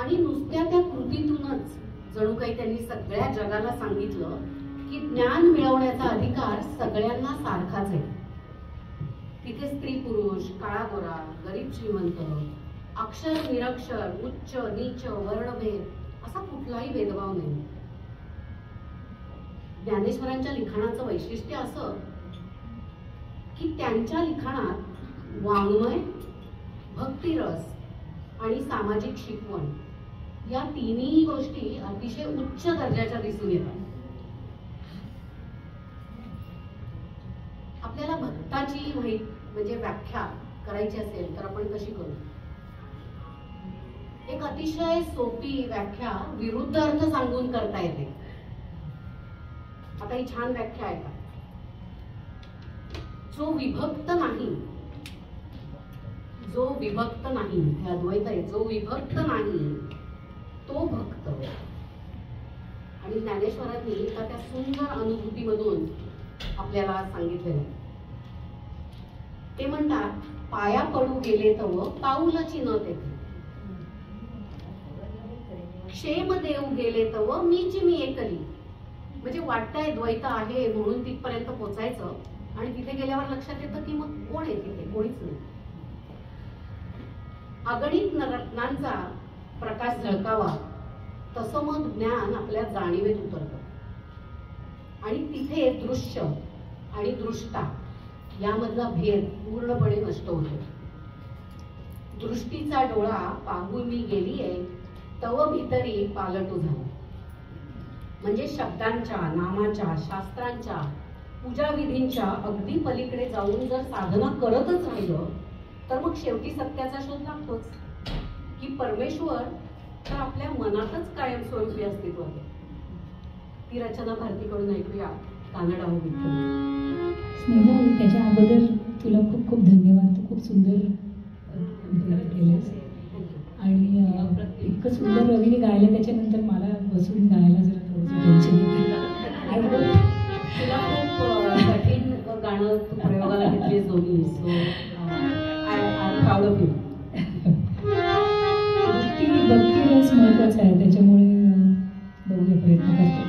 आणि नुसत्या त्या कृतीतूनच जणू काही त्यांनी सगळ्या जगाला सांगितलं की ज्ञान मिळवण्याचा अधिकार सगळ्यांना सारखाच आहे. तिथे स्त्री पुरुष, काळा गोरा, गरीब श्रीमंत, अक्षर निरक्षर, उच्च नीच, वर्णभेद असा कुठलाही भेदभाव नाही. ज्ञानेश्वरांच्या लिखाणाचं वैशिष्ट्य असं की त्यांच्या लिखाणात वाङ्मय, भक्तिरस आणि सामाजिक शिकवण या तिन्ही गोष्टी अतिशय उच्च दर्जाच्या दिसून येतात. आपल्याला भक्ताची म्हणजे व्याख्या करायची असेल तर आपण कशी करू? एक अतिशय सोपी व्याख्या विरुद्ध अर्थ सांगून करता येते. आता ही छान व्याख्या आहे का? जो विभक्त नाही, जो विभक्त नाही, हे अद्वैत आहे, जो विभक्त नाही तो भक्त. आणि ज्ञानेश्वरांनी एका त्या सुंदर अनुभूतीमधून आपल्याला सांगितलेलं आहे. ते म्हणतात, पाया पडू गेले तव पाऊलाची न तेथे, क्षेम देऊ गेले तव मीची मी एकली. म्हणजे वाटतंय द्वैत आहे म्हणून तिथपर्यंत पोचायचं आणि तिथे गेल्यावर लक्षात येतं की मग कोण आहे तिथे? कोणीच नाही. अगणित रत्नांचा प्रकाश झळकावा तसं मग ज्ञान आपल्या जाणीवेत उतरतं आणि तिथे दृश्य आणि दृष्टा यामधला भेद पूर्णपणे नष्ट होतो. दृष्टीचा डोळा पाहून मी गेलीये तव भीतरी पालटू झाला. म्हणजे शब्दांच्या, नामाच्या, शास्त्रांच्या, पूजा विधींच्या अगदी पलीकडे जाऊन जर साधना करतच राहिलं तर मग शेवटी सत्याचा शोध लागतोच की परमेश्वर तर आपल्या मनातच कायमस्वरूपी अस्तित्वात आहे. ती रचना भारतीकडून ऐकूया, कानडाहो विठ्ठल. स्नेहल, त्याच्या अगोदर तुला खूप खूप धन्यवाद. तू खूप सुंदर केलंस आणि इतकं सुंदर रवीने गायलं. त्याच्यानंतर मला बसून गायला जरा थोडंसं टेन्शन येतं. तुला खूप कठीण गाणं तू प्रयोगाला घेतलीस दोन्ही. So I am proud of you. भक्ती रस महत्वाचा आहे, त्याच्यामुळे बघूया, प्रयत्न करतो.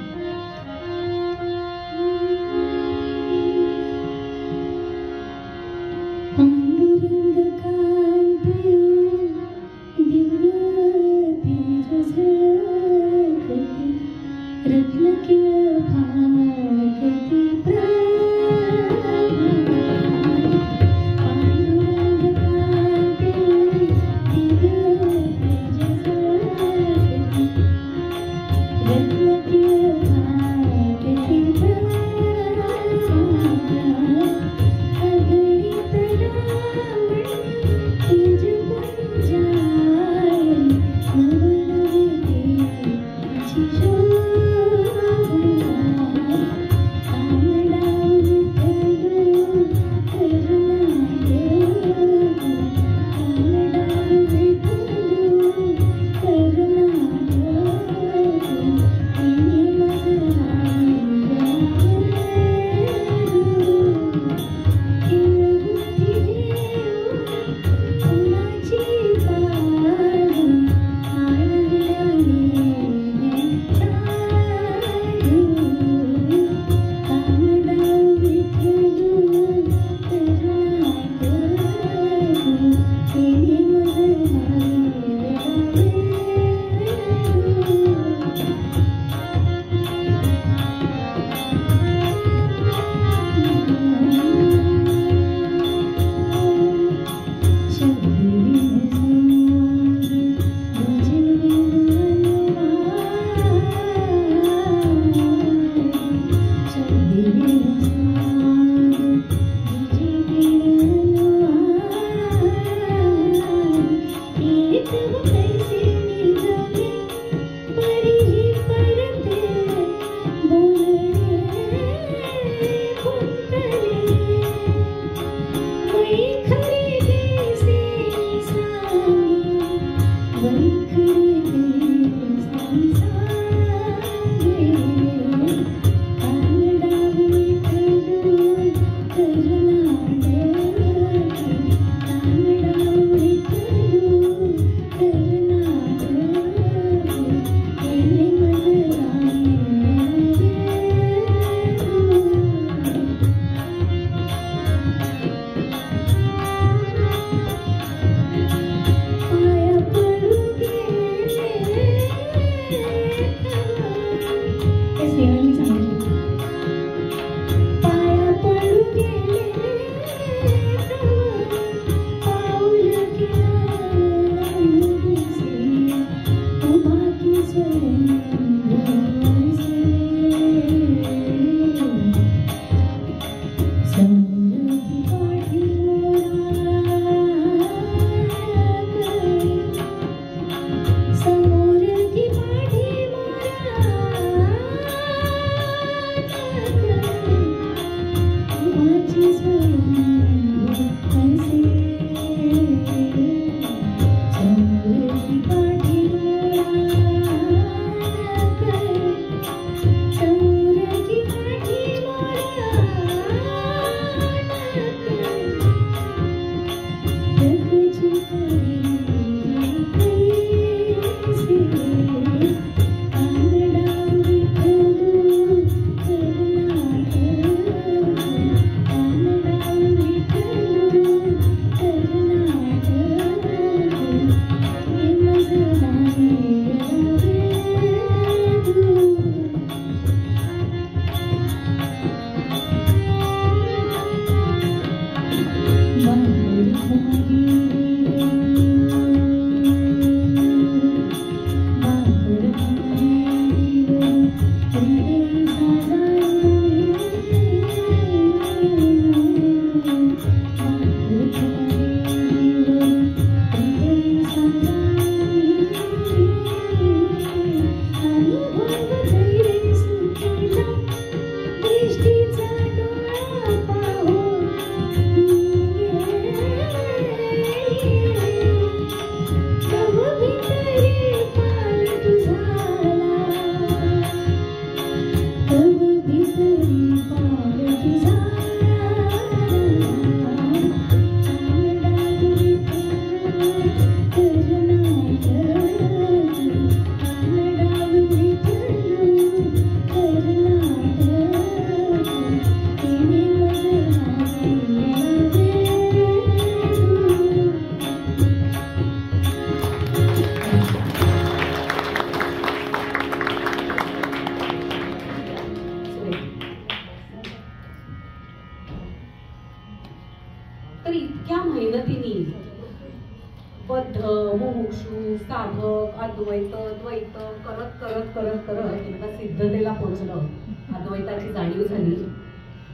साधक अद्वैत द्वैत करत करत करत करत एकदा सिद्धतेला पोहोचलं, अद्वैताची जाणीव झाली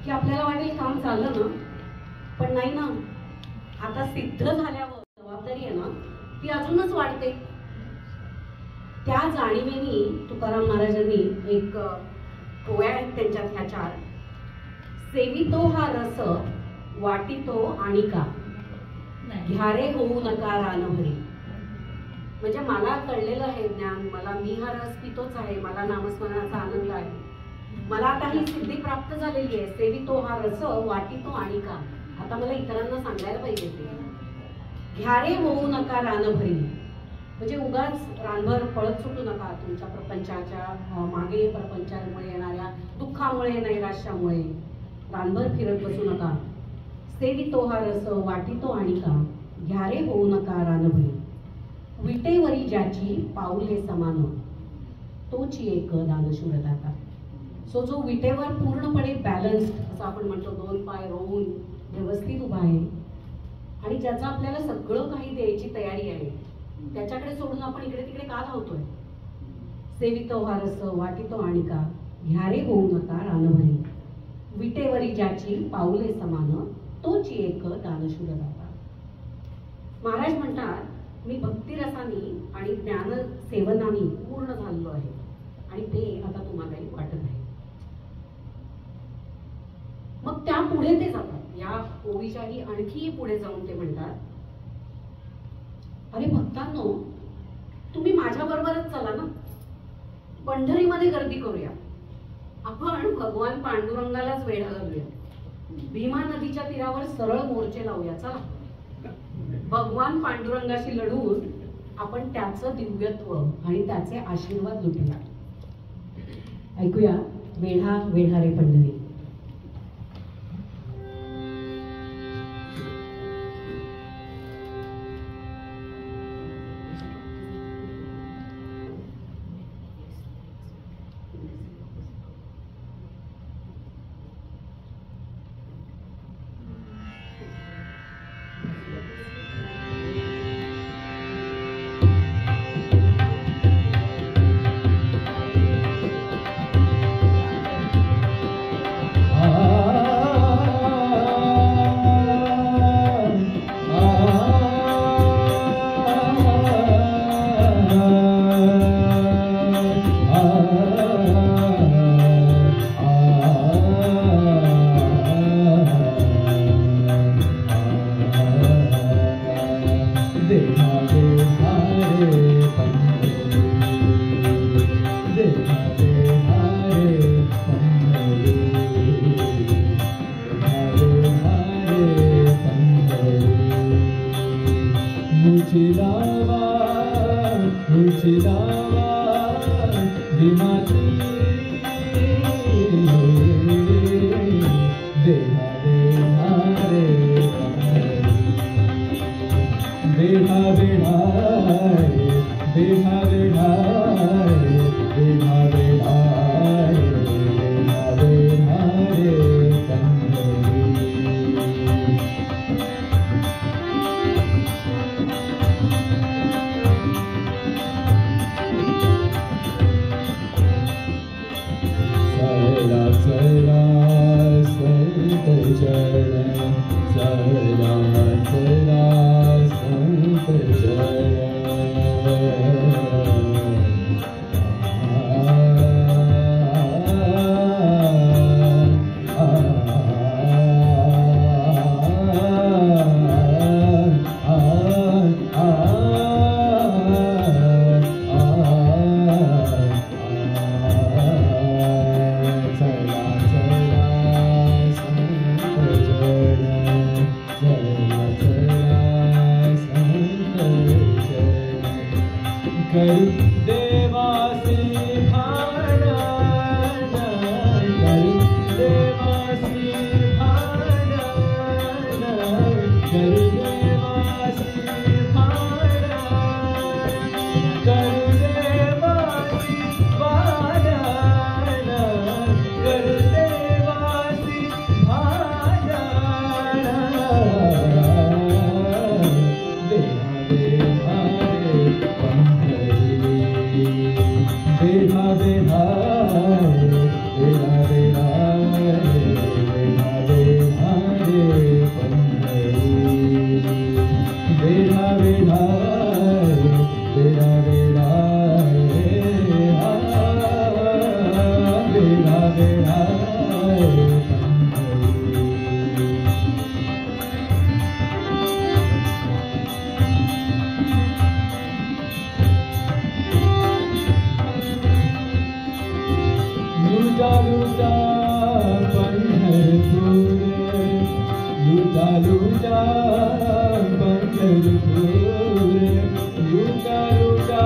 की आपल्याला वाटेल काम झालं ना, पण नाही ना. आता सिद्ध झाल्यावर जबाबदारी आहे ना ती अजूनच वाढते. त्या जाणीवेनी तुकाराम महाराजांनी एक ओव्या आहेत त्यांच्यात ह्या 4. सेवितो हा रस वाटितो आणि का घ्यारे होऊ नका रानभरी. म्हणजे मला कळलेलं आहे ज्ञान, मला मी हा रस पितोच आहे, मला नामस्मरणाचा आनंद आहे, मला आता ही सिद्धी प्राप्त झालेली आहे. सेवितो हा रस वाटितो आणि का. आता मला इतरांना सांगायला पाहिजे ते घ्यारे होऊ नका रानभरी. म्हणजे उगाच रानभर पळत सुटू नका तुमच्या प्रपंचाच्या मागे, प्रपंचामुळे येणाऱ्या दुःखामुळे, नैराश्यामुळे रानभर फिरत बसू नका. सेवितो हा रस वाटितो आणि का घ्यारे होऊ नका रानभरी. विटेवरी ज्याची पाऊले समान तोची एक दानशूरदाता. सो जो विटेवर पूर्णपणे बॅलन्स्ड असं आपण म्हणतो, 2 पाय रोवून व्यवस्थित उभा आहे आणि ज्याचा आपल्याला सगळं काही द्यायची तयारी आहे, त्याच्याकडे सोडून आपण इकडे तिकडे का धावतोय. सेवितो हा रस वाटितो आणि का घ्यारे होऊ नका रानभरी. विटेवरी ज्याची पाऊले समान तोची एक दानशूरदाता. महाराज म्हणतात मी भक्तिरसानी आणि ज्ञान सेवनानी पूर्ण झालेलो आहे आणि ते आता तुम्हालाही वाटत आहे. मग त्या पुढे ते जातात. या ओवीच्याही आणखी पुढे जाऊन ते म्हणतात, अरे भक्तांनो, तुम्ही माझ्या बरोबरच चला ना, पंढरीमध्ये गर्दी करूया, आपण भगवान पांडुरंगालाच वेढा घालूया, भीमा नदीच्या तीरावर सरळ मोर्चे लावूया. चला भगवान पांडुरंगाशी लढून आपण त्याचं दिव्यत्व आणि त्याचे आशीर्वाद लुटूया. ऐकूया वेढा वेढा रे पंढरी. लुटा पंढरपूर लुटा लुटा पंढरपूर लुटा लुटा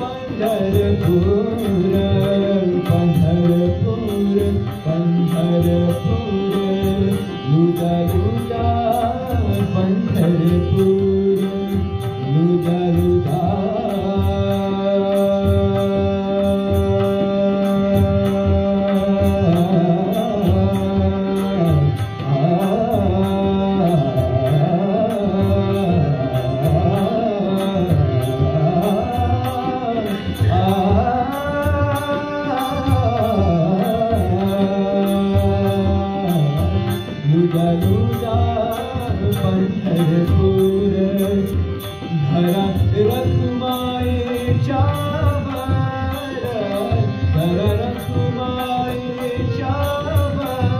पंढरपूर पंढरपूर पंढरपूर लुटा लुटा पंढरपूर लुटा लुटा लुटा पंढरपूर धरा रखुमाईच्या वर धरा रखुमाईच्या वर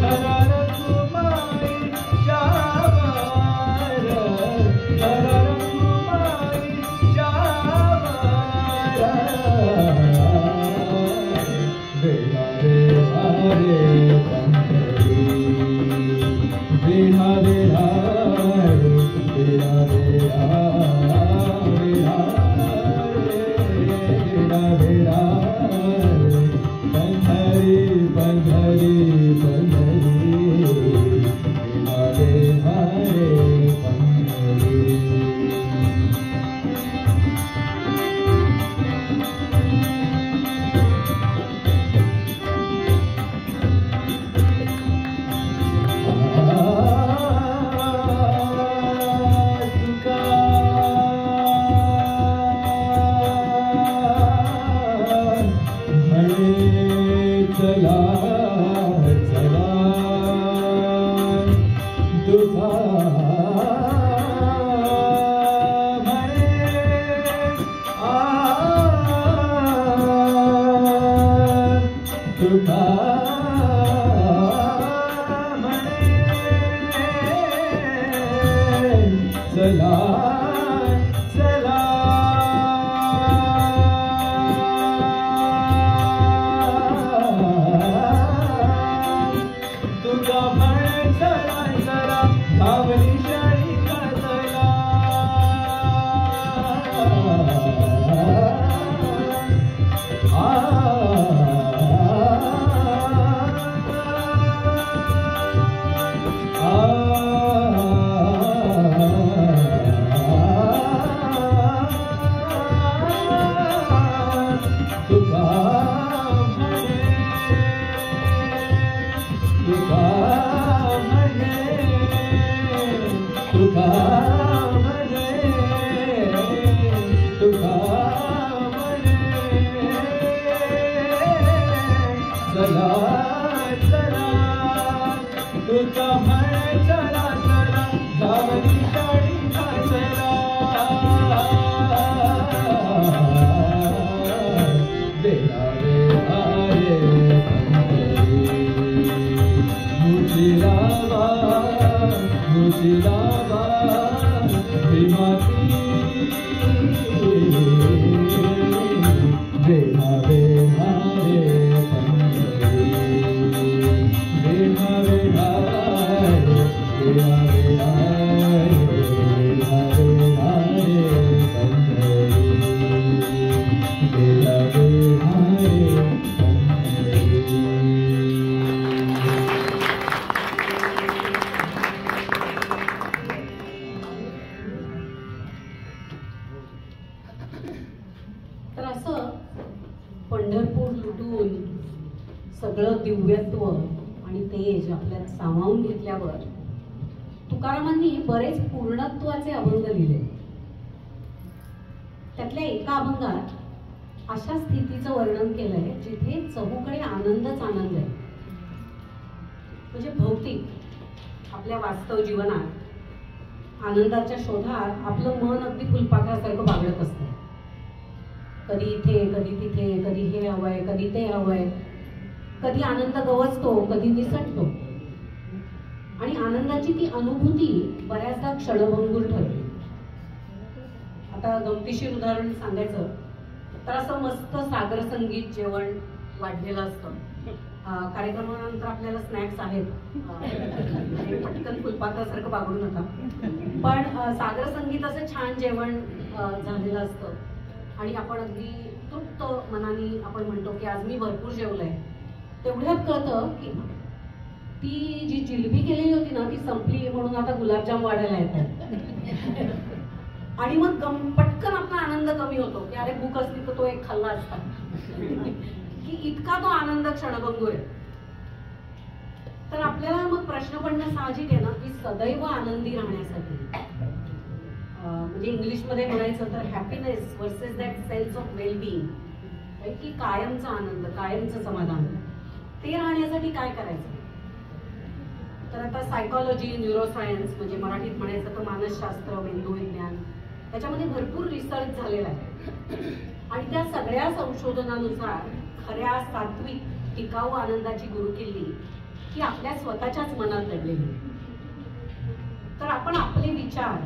धरा रखुमाईच्या वर धरा रखुमाईच्या वर वेळा वेळा रे वेढ़ा वेढ़ा वेढ़ा वेढ़ा वेढ़ा वेढ़ा वेढ़ा पंढरी पंढरी पंढरी वेढ़ा वेढ़ा रे पंढरी चला चला तुका म्हणे तुका म्हणे चला चला गावली शाळी काढला तुका म्हणे तुका म्हणे तुका म्हणे तुका म्हणे चला चला तुका म्हणे चला चला गावली शाळी चला वेळा वेळा रे पंढरी मुशिराबा मुशिराबा भीमाती वेढ़ा वेढ़ा रे पंढरी वेढ़ा वेढ़ा वेढ़ा वेढ़ा वेढ़ा वेढ़ा रे पंढरी वेढ़ा वेढ़ा रे पंढरी तर असं पंढरपूर लुटून सगळं दिव्यत्व आणि तेज आपल्यात सामावून घेतल्यावर तुकारामांनी बरेच पूर्णत्वाचे अभंग लिहिले. त्यातल्या एका अभंगात अशा स्थितीचं वर्णन केलंय जिथे चहूकडे आनंदच आनंद आहे. म्हणजे भौतिक आपल्या वास्तव जीवनात आनंदाच्या शोधात आपलं मन अगदी फुलपाखरासारखं बागडत असतं. कधी इथे कधी तिथे, कधी हे हवंय कधी ते हवंय, कधी आनंद गवसतो कधी निसटतो आणि आनंदाची ती अनुभूती बऱ्याचदा क्षणभंगूर ठरते. आता गमतीशीर उदाहरण सांगायचं तर असं मस्त सागर संगीत जेवण वाढलेलं असतं. कार्यक्रमानंतर आपल्याला स्नॅक्स आहेत, पटकन फुलपाखरासारखं बागडू नका. पण सागर संगीत असं छान जेवण झालेलं असतं आणि आपण अगदी तृप्त मनाने आपण म्हणतो की आज मी भरपूर जेवलंय. तेवढ्यात कळतं की ती जी जिलबी केलेली होती ना ती संपली म्हणून आता गुलाबजाम वाढायला येतात. आणि मग पटकन आपला आनंद कमी होतो की अरे भूक असली तर तो एक खाल्ला असता, की इतका तो आनंद क्षणभंगूर आहे. तर आपल्याला मग प्रश्न पडणं साहजिक आहे ना की सदैव आनंदी राहण्यासाठी, म्हणजे इंग्लिशमध्ये म्हणायचं तर happiness versus that sense of wellbeing, की कायमचा आनंद, कायमचं समाधान, ते राहण्यासाठी काय करायचं. तर आता सायकॉलॉजी, न्यूरोसायन्स म्हणजे मराठीत म्हणायचं तर मानसशास्त्र, मेंदूविज्ञान, त्याच्यामध्ये भरपूर रिसर्च झालेला आहे. आणि त्या सगळ्या संशोधनानुसार खऱ्या सात्विक टिकाऊ आनंदाची गुरुकिल्ली ही आपल्या स्वतःच्याच मनात दडलेली. तर आपण आपले विचार,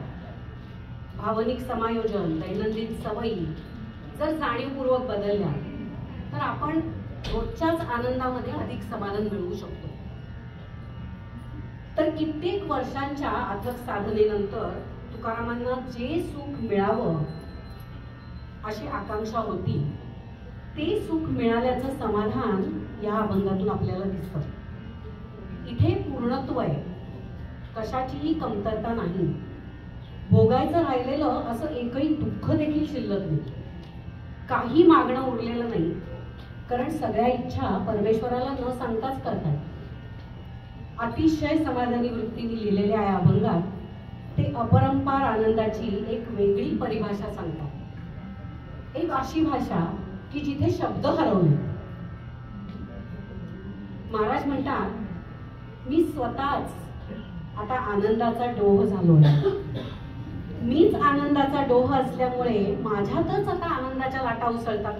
भावनिक समायोजन, दैनंदिन सवयी जर जाणीवपूर्वक बदलल्या तर आपण रोजच्याच आनंदामध्ये अधिक समाधान मिळवू शकतो. तर कित्येक वर्षांच्या अथक साधनेनंतर तुकारामांना जे सुख मिळावं अशी आकांक्षा होती, ते सुख मिळाल्याचं समाधान या अभंगातून आपल्याला दिसतं. इथे पूर्णत्व आहे, कशाचीही कमतरता नाही. भोगायचं राहिलेलं असं एकही दुःख देखील शिल्लक नाही. काही मागणं उरलेलं नाही, कारण सगळ्या इच्छा परमेश्वराला न सांगताच करतात. अतिशय समाधानी वृत्तीने लिहिलेल्या या अभंगात ते अपरंपार आनंदाची एक वेगळी परिभाषा सांगतात. एक अशी भाषा की जिथे शब्द हरवले. महाराज म्हणतात, मी स्वतःच आता आनंदाचा डोह झालोय. मीच आनंदाचा डोह असल्यामुळे माझ्यातच आता आनंदाच्या लाटा उसळतात.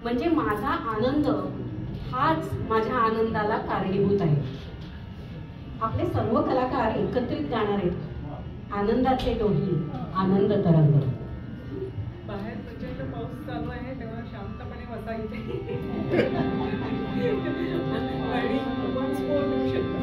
म्हणजे माझा आनंद हाच माझ्या आनंदाला कारणीभूत आहे. आपले सर्व कलाकार एकत्रित गाणार आहेत, आनंदाचे डोही, आनंद तरंग. बाहेर प्रचंड पाऊस चालू आहे तेव्हा शांतपणे बसा इथे आणि आपण स्फोट देऊ शकतो.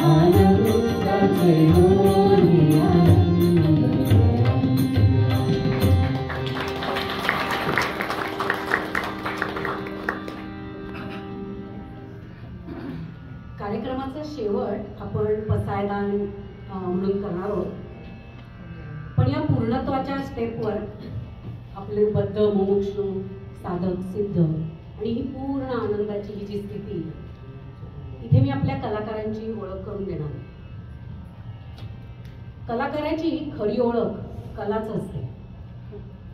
आनंदाचे होई आनंद. कार्यक्रमाचा शेवट आपण पसायदान म्हणून करणार आहोत. पण या पूर्णत्वाच्या स्टेपवर आपले बद्ध मुमुक्षु साधक सिद्ध आणि ही पूर्ण आनंदाची ही जी स्थिती, इथे मी आपल्या कलाकारांची ओळख करून देणार. कलाकाराची खरी ओळख कलाच असते.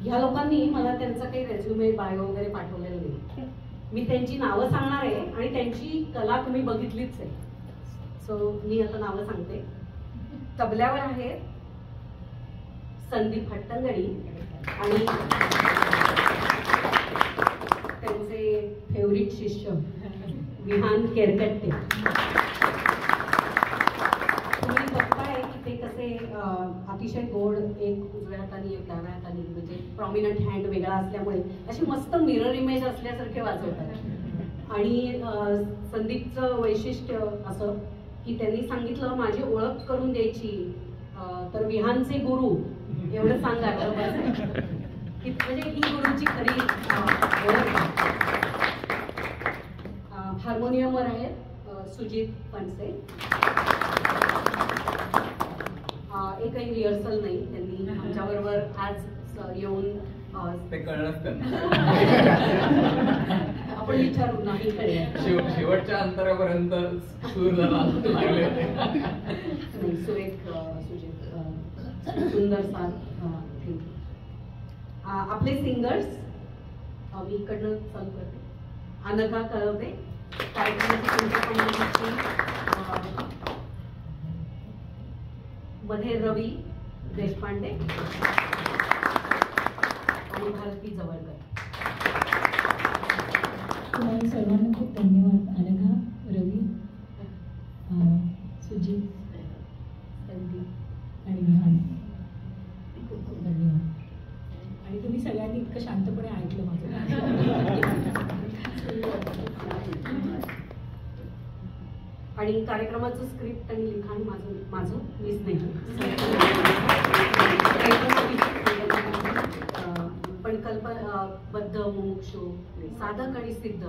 ह्या लोकांनी मला त्यांचा काही रेझ्युमे बायो वगैरे पाठवलेला नाही. मी त्यांची नावं सांगणार आहे आणि त्यांची कला तुम्ही बघितलीच आहे. सो मी आता नावं सांगते. तबल्यावर आहे संदीप हट्टंगडी आणि त्यांचे फेवरिट शिष्य विहान केरकट्टे. तुम्ही बघताय की ते कसे अतिशय गोड, एक उजव्या हाताने एक डाव्या हाताने, म्हणजे प्रॉमिनंट हँड वेगळा असल्यामुळे अशी मस्त मिरर इमेज असल्यासारखे वाजवतात. आणि संदीपचं वैशिष्ट्य असं की त्यांनी सांगितलं माझी ओळख करून द्यायची तर विहानचे गुरु एवढं सांगा की म्हणजे ही गुरुची खरी ओळख. हार्मोनियमवर आहेत सुजित फणसे. एकही रिहर्सल नाही, त्यांनी आमच्याबरोबर आज येऊन ते कळलंच त्यांना. आपण विचारू नाही कळलं. शेवटच्या अंतरापर्यंत सूर लागले होते. नाही, सुरेख सुजित सुंदर साथ. आपले सिंगर्स मी इकडनं चालू करते. अनघा कळवदे, मध्ये रवी देशपांडे आणि भारती जवळकर. तुम्हाला सर्वांना खूप धन्यवाद. अनघा, रवी, सुजित, संदीप आणि विहान, खूप खूप धन्यवाद. आणि तुम्ही सगळ्यांनी इतकं शांतपणे ऐकलं माझं. आणि कार्यक्रमाचं स्क्रिप्ट आणि लिखाण माझं मीच नाही. पण बद्ध मुमुक्षु साधक आणि सिद्ध,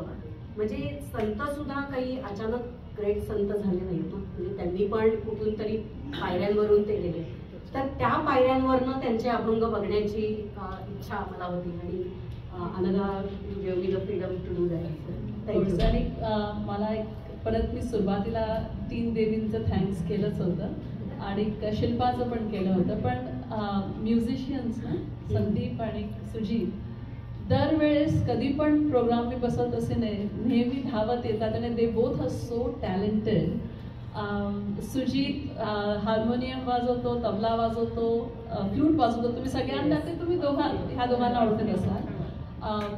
म्हणजे संत सुद्धा काही अचानक ग्रेट संत झाले नाहीत. म्हणजे त्यांनी पण कुठून तरी पायऱ्यांवरून ते गेले. तर त्या पायऱ्यांवरनं त्यांचे अभंग बघण्याची इच्छा मला होती. आणि Anagha give me the freedom to do that. आणि मला एक परत मी सुरुवातीला 3 देवींचं थँक्स केलंच होतं आणि शिल्पाचं पण केलं होतं. पण म्युझिशियन्स ना संदीप आणि सुजित दरवेळेस कधी पण प्रोग्राम मी बसवत असे नाही, नेहमी धावत येतात आणि they both are so talented. Sujit harmonium वाजवतो, तबला वाजवतो, फ्लूट वाजवतो. तुम्ही सगळ्यांना ते तुम्ही ह्या दोघांना ओळखत असाल.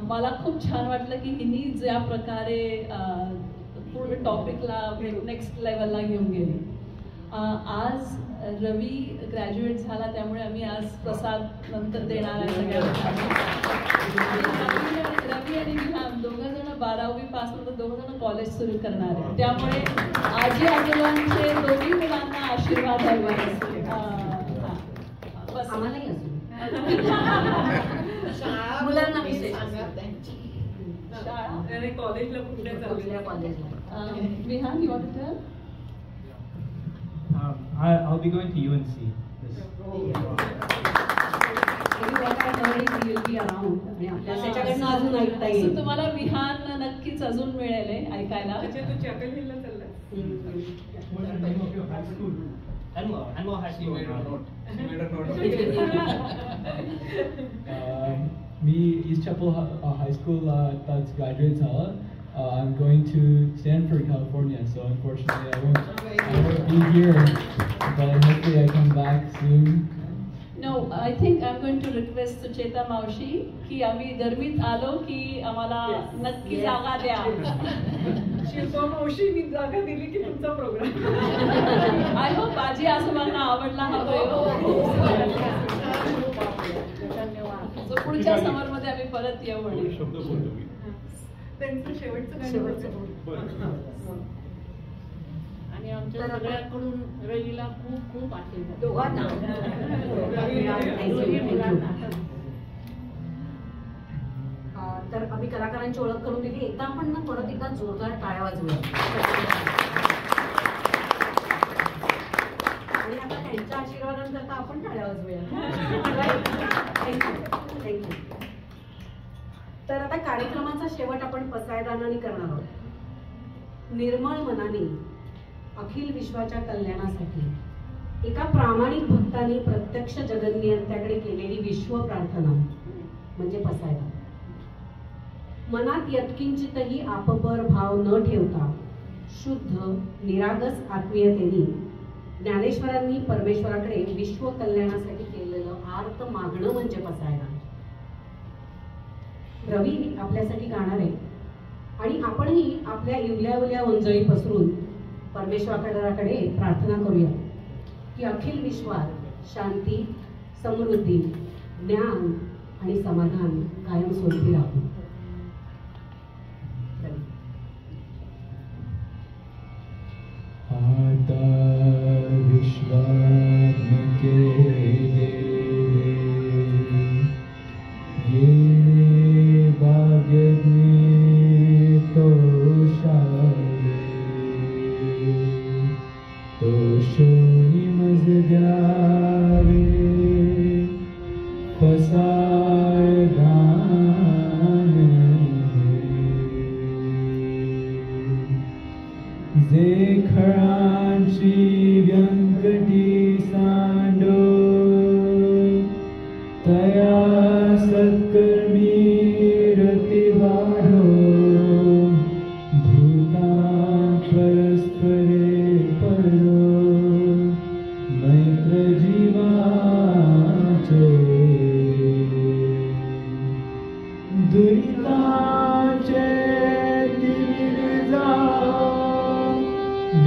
मला खूप छान वाटलं की हिनी ज्या प्रकारे पूर्ण टॉपिकला नेक्स्ट लेवलला घेऊन गेली. आज रवी ग्रॅज्युएट झाला, त्यामुळे आम्ही आज प्रसाद नंतर देणार आहे सगळ्यांना. रवी आणि विहान दोघं जण 12वी पासून तर दोघं जण कॉलेज सुरू करणार आहे. त्यामुळे आजी आजोबांचे दोन्ही मुलांना आशीर्वाद हवे. आम्हालाही असू मुलांना विशेष शाळा कॉलेजला कुठल्या कॉलेजला. Vihan, you want to tell? I'll be going to UNC. अजून ऐकता येईल. तुम्हाला विहान नक्कीच अजून मिळेल ऐकायला. तू चॅपल हिलला चालला. Anwar High School. Me East Chapel High School that's graduate झालं. I'm going to Stanford, California, so unfortunately I won't be here, but hopefully I come back soon. No, I think I'm going to request Sucheta Maushi की आम्ही गरमीत आलो की आम्हाला नक्की जागा द्या. शिल्पा मावशींनी जागा दिली की तुमचा प्रोग्राम. आय होप आजी आजोबांना आवडला हा प्रयोग. So पुढच्या समर मध्ये आम्ही परत येऊ म्हणून. त्यांचं शेवटचं शेवटचं. आणि आणि आमच्या सगळ्यांकडून रवीला खूप खूप आशीर्वाद. दोघांना दोन्ही मुलांना. तर आम्ही कलाकारांची ओळख करून दिली. एकदा आपण ना परत एकदा जोरदार टाळ्या वाजवूया. आणि आता त्यांच्या आशीर्वादांकरता आपण टाळ्या वाजवूया. थँक्यू. तर आता कार्यक्रमाचा शेवट आपण पसायदानाने करणार आहोत. निर्मळ मनाने अखिल विश्वाच्या कल्याणासाठी एका प्रामाणिक भक्ताने प्रत्यक्ष जगन्नियंत्याकडे केलेली विश्व प्रार्थना म्हणजे पसायदान. मनात यत्किंचितही आपपर भाव न ठेवता शुद्ध निरागस आत्मीयतेने ज्ञानेश्वरांनी परमेश्वराकडे विश्व कल्याणासाठी केलेलं आर्त मागणं म्हणजे पसायदान. रवी आपल्यासाठी गाणार आहे आणि आपणही आपल्या इवल्या उंजळी पसरून परमेश्वराकडे प्रार्थना करूया की अखिल विश्वात शांती, समृद्धी, ज्ञान आणि समाधान कायमस्वरूपी राहू. आता विश्वात्मके ये भाग्यज्ञे तोषाले तोषोनी मजद्यावे जे खळांची व्यंकटी सांडो तया सत्कर्मी रती वाढो भूतान परस्परे पडो मैत्र जीवाचे दुरिताचे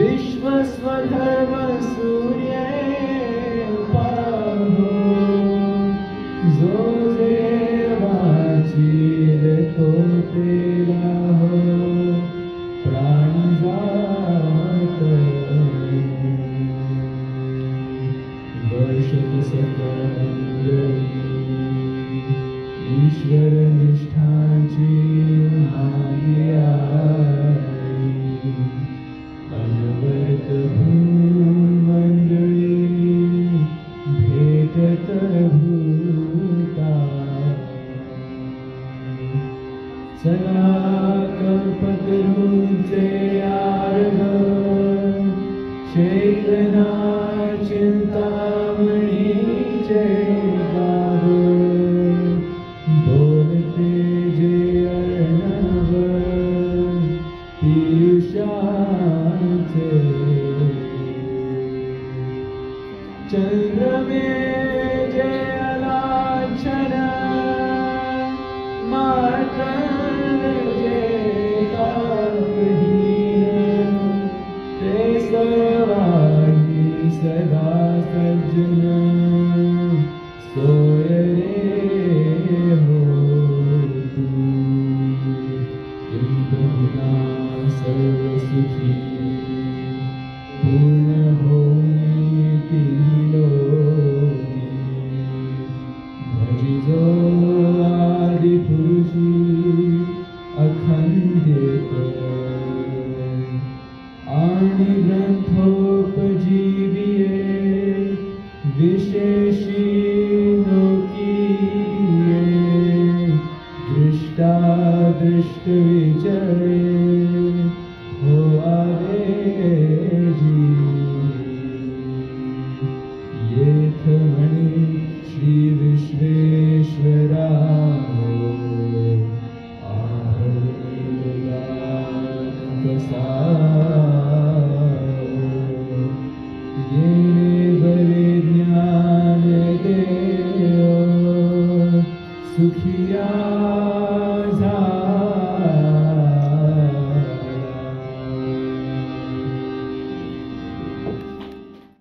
विश्व स्वधर्म सूर्य पाहो जो वाचील तो तेरा हो प्राण जात वर्षत सकलंगळी ईश्वर निष्ठाची मागिया अनवर्त मंडळी भेटत भूता चला कल्पतरूंचे आर्ग चेतना चिंतामणीचे गाव बोलते जे अर्णव पीयूषाचे चंद्र में जे अलाछन मार्कंड जे तापहीन ते सर्वांगी सदा सज्जन सोय रे हो तू इंद्रना सर्वसुखी पूर्ण होने तिन्ही लोकी भजिजो आदि पुरुषी अखंडित आणि ग्रंथोपजीविये विशेषी लोकीये दृष्टा दृष्ट विचरे हो आवे जी येथ म्हणे श्री विश्वेश्वरा हो आहला कसा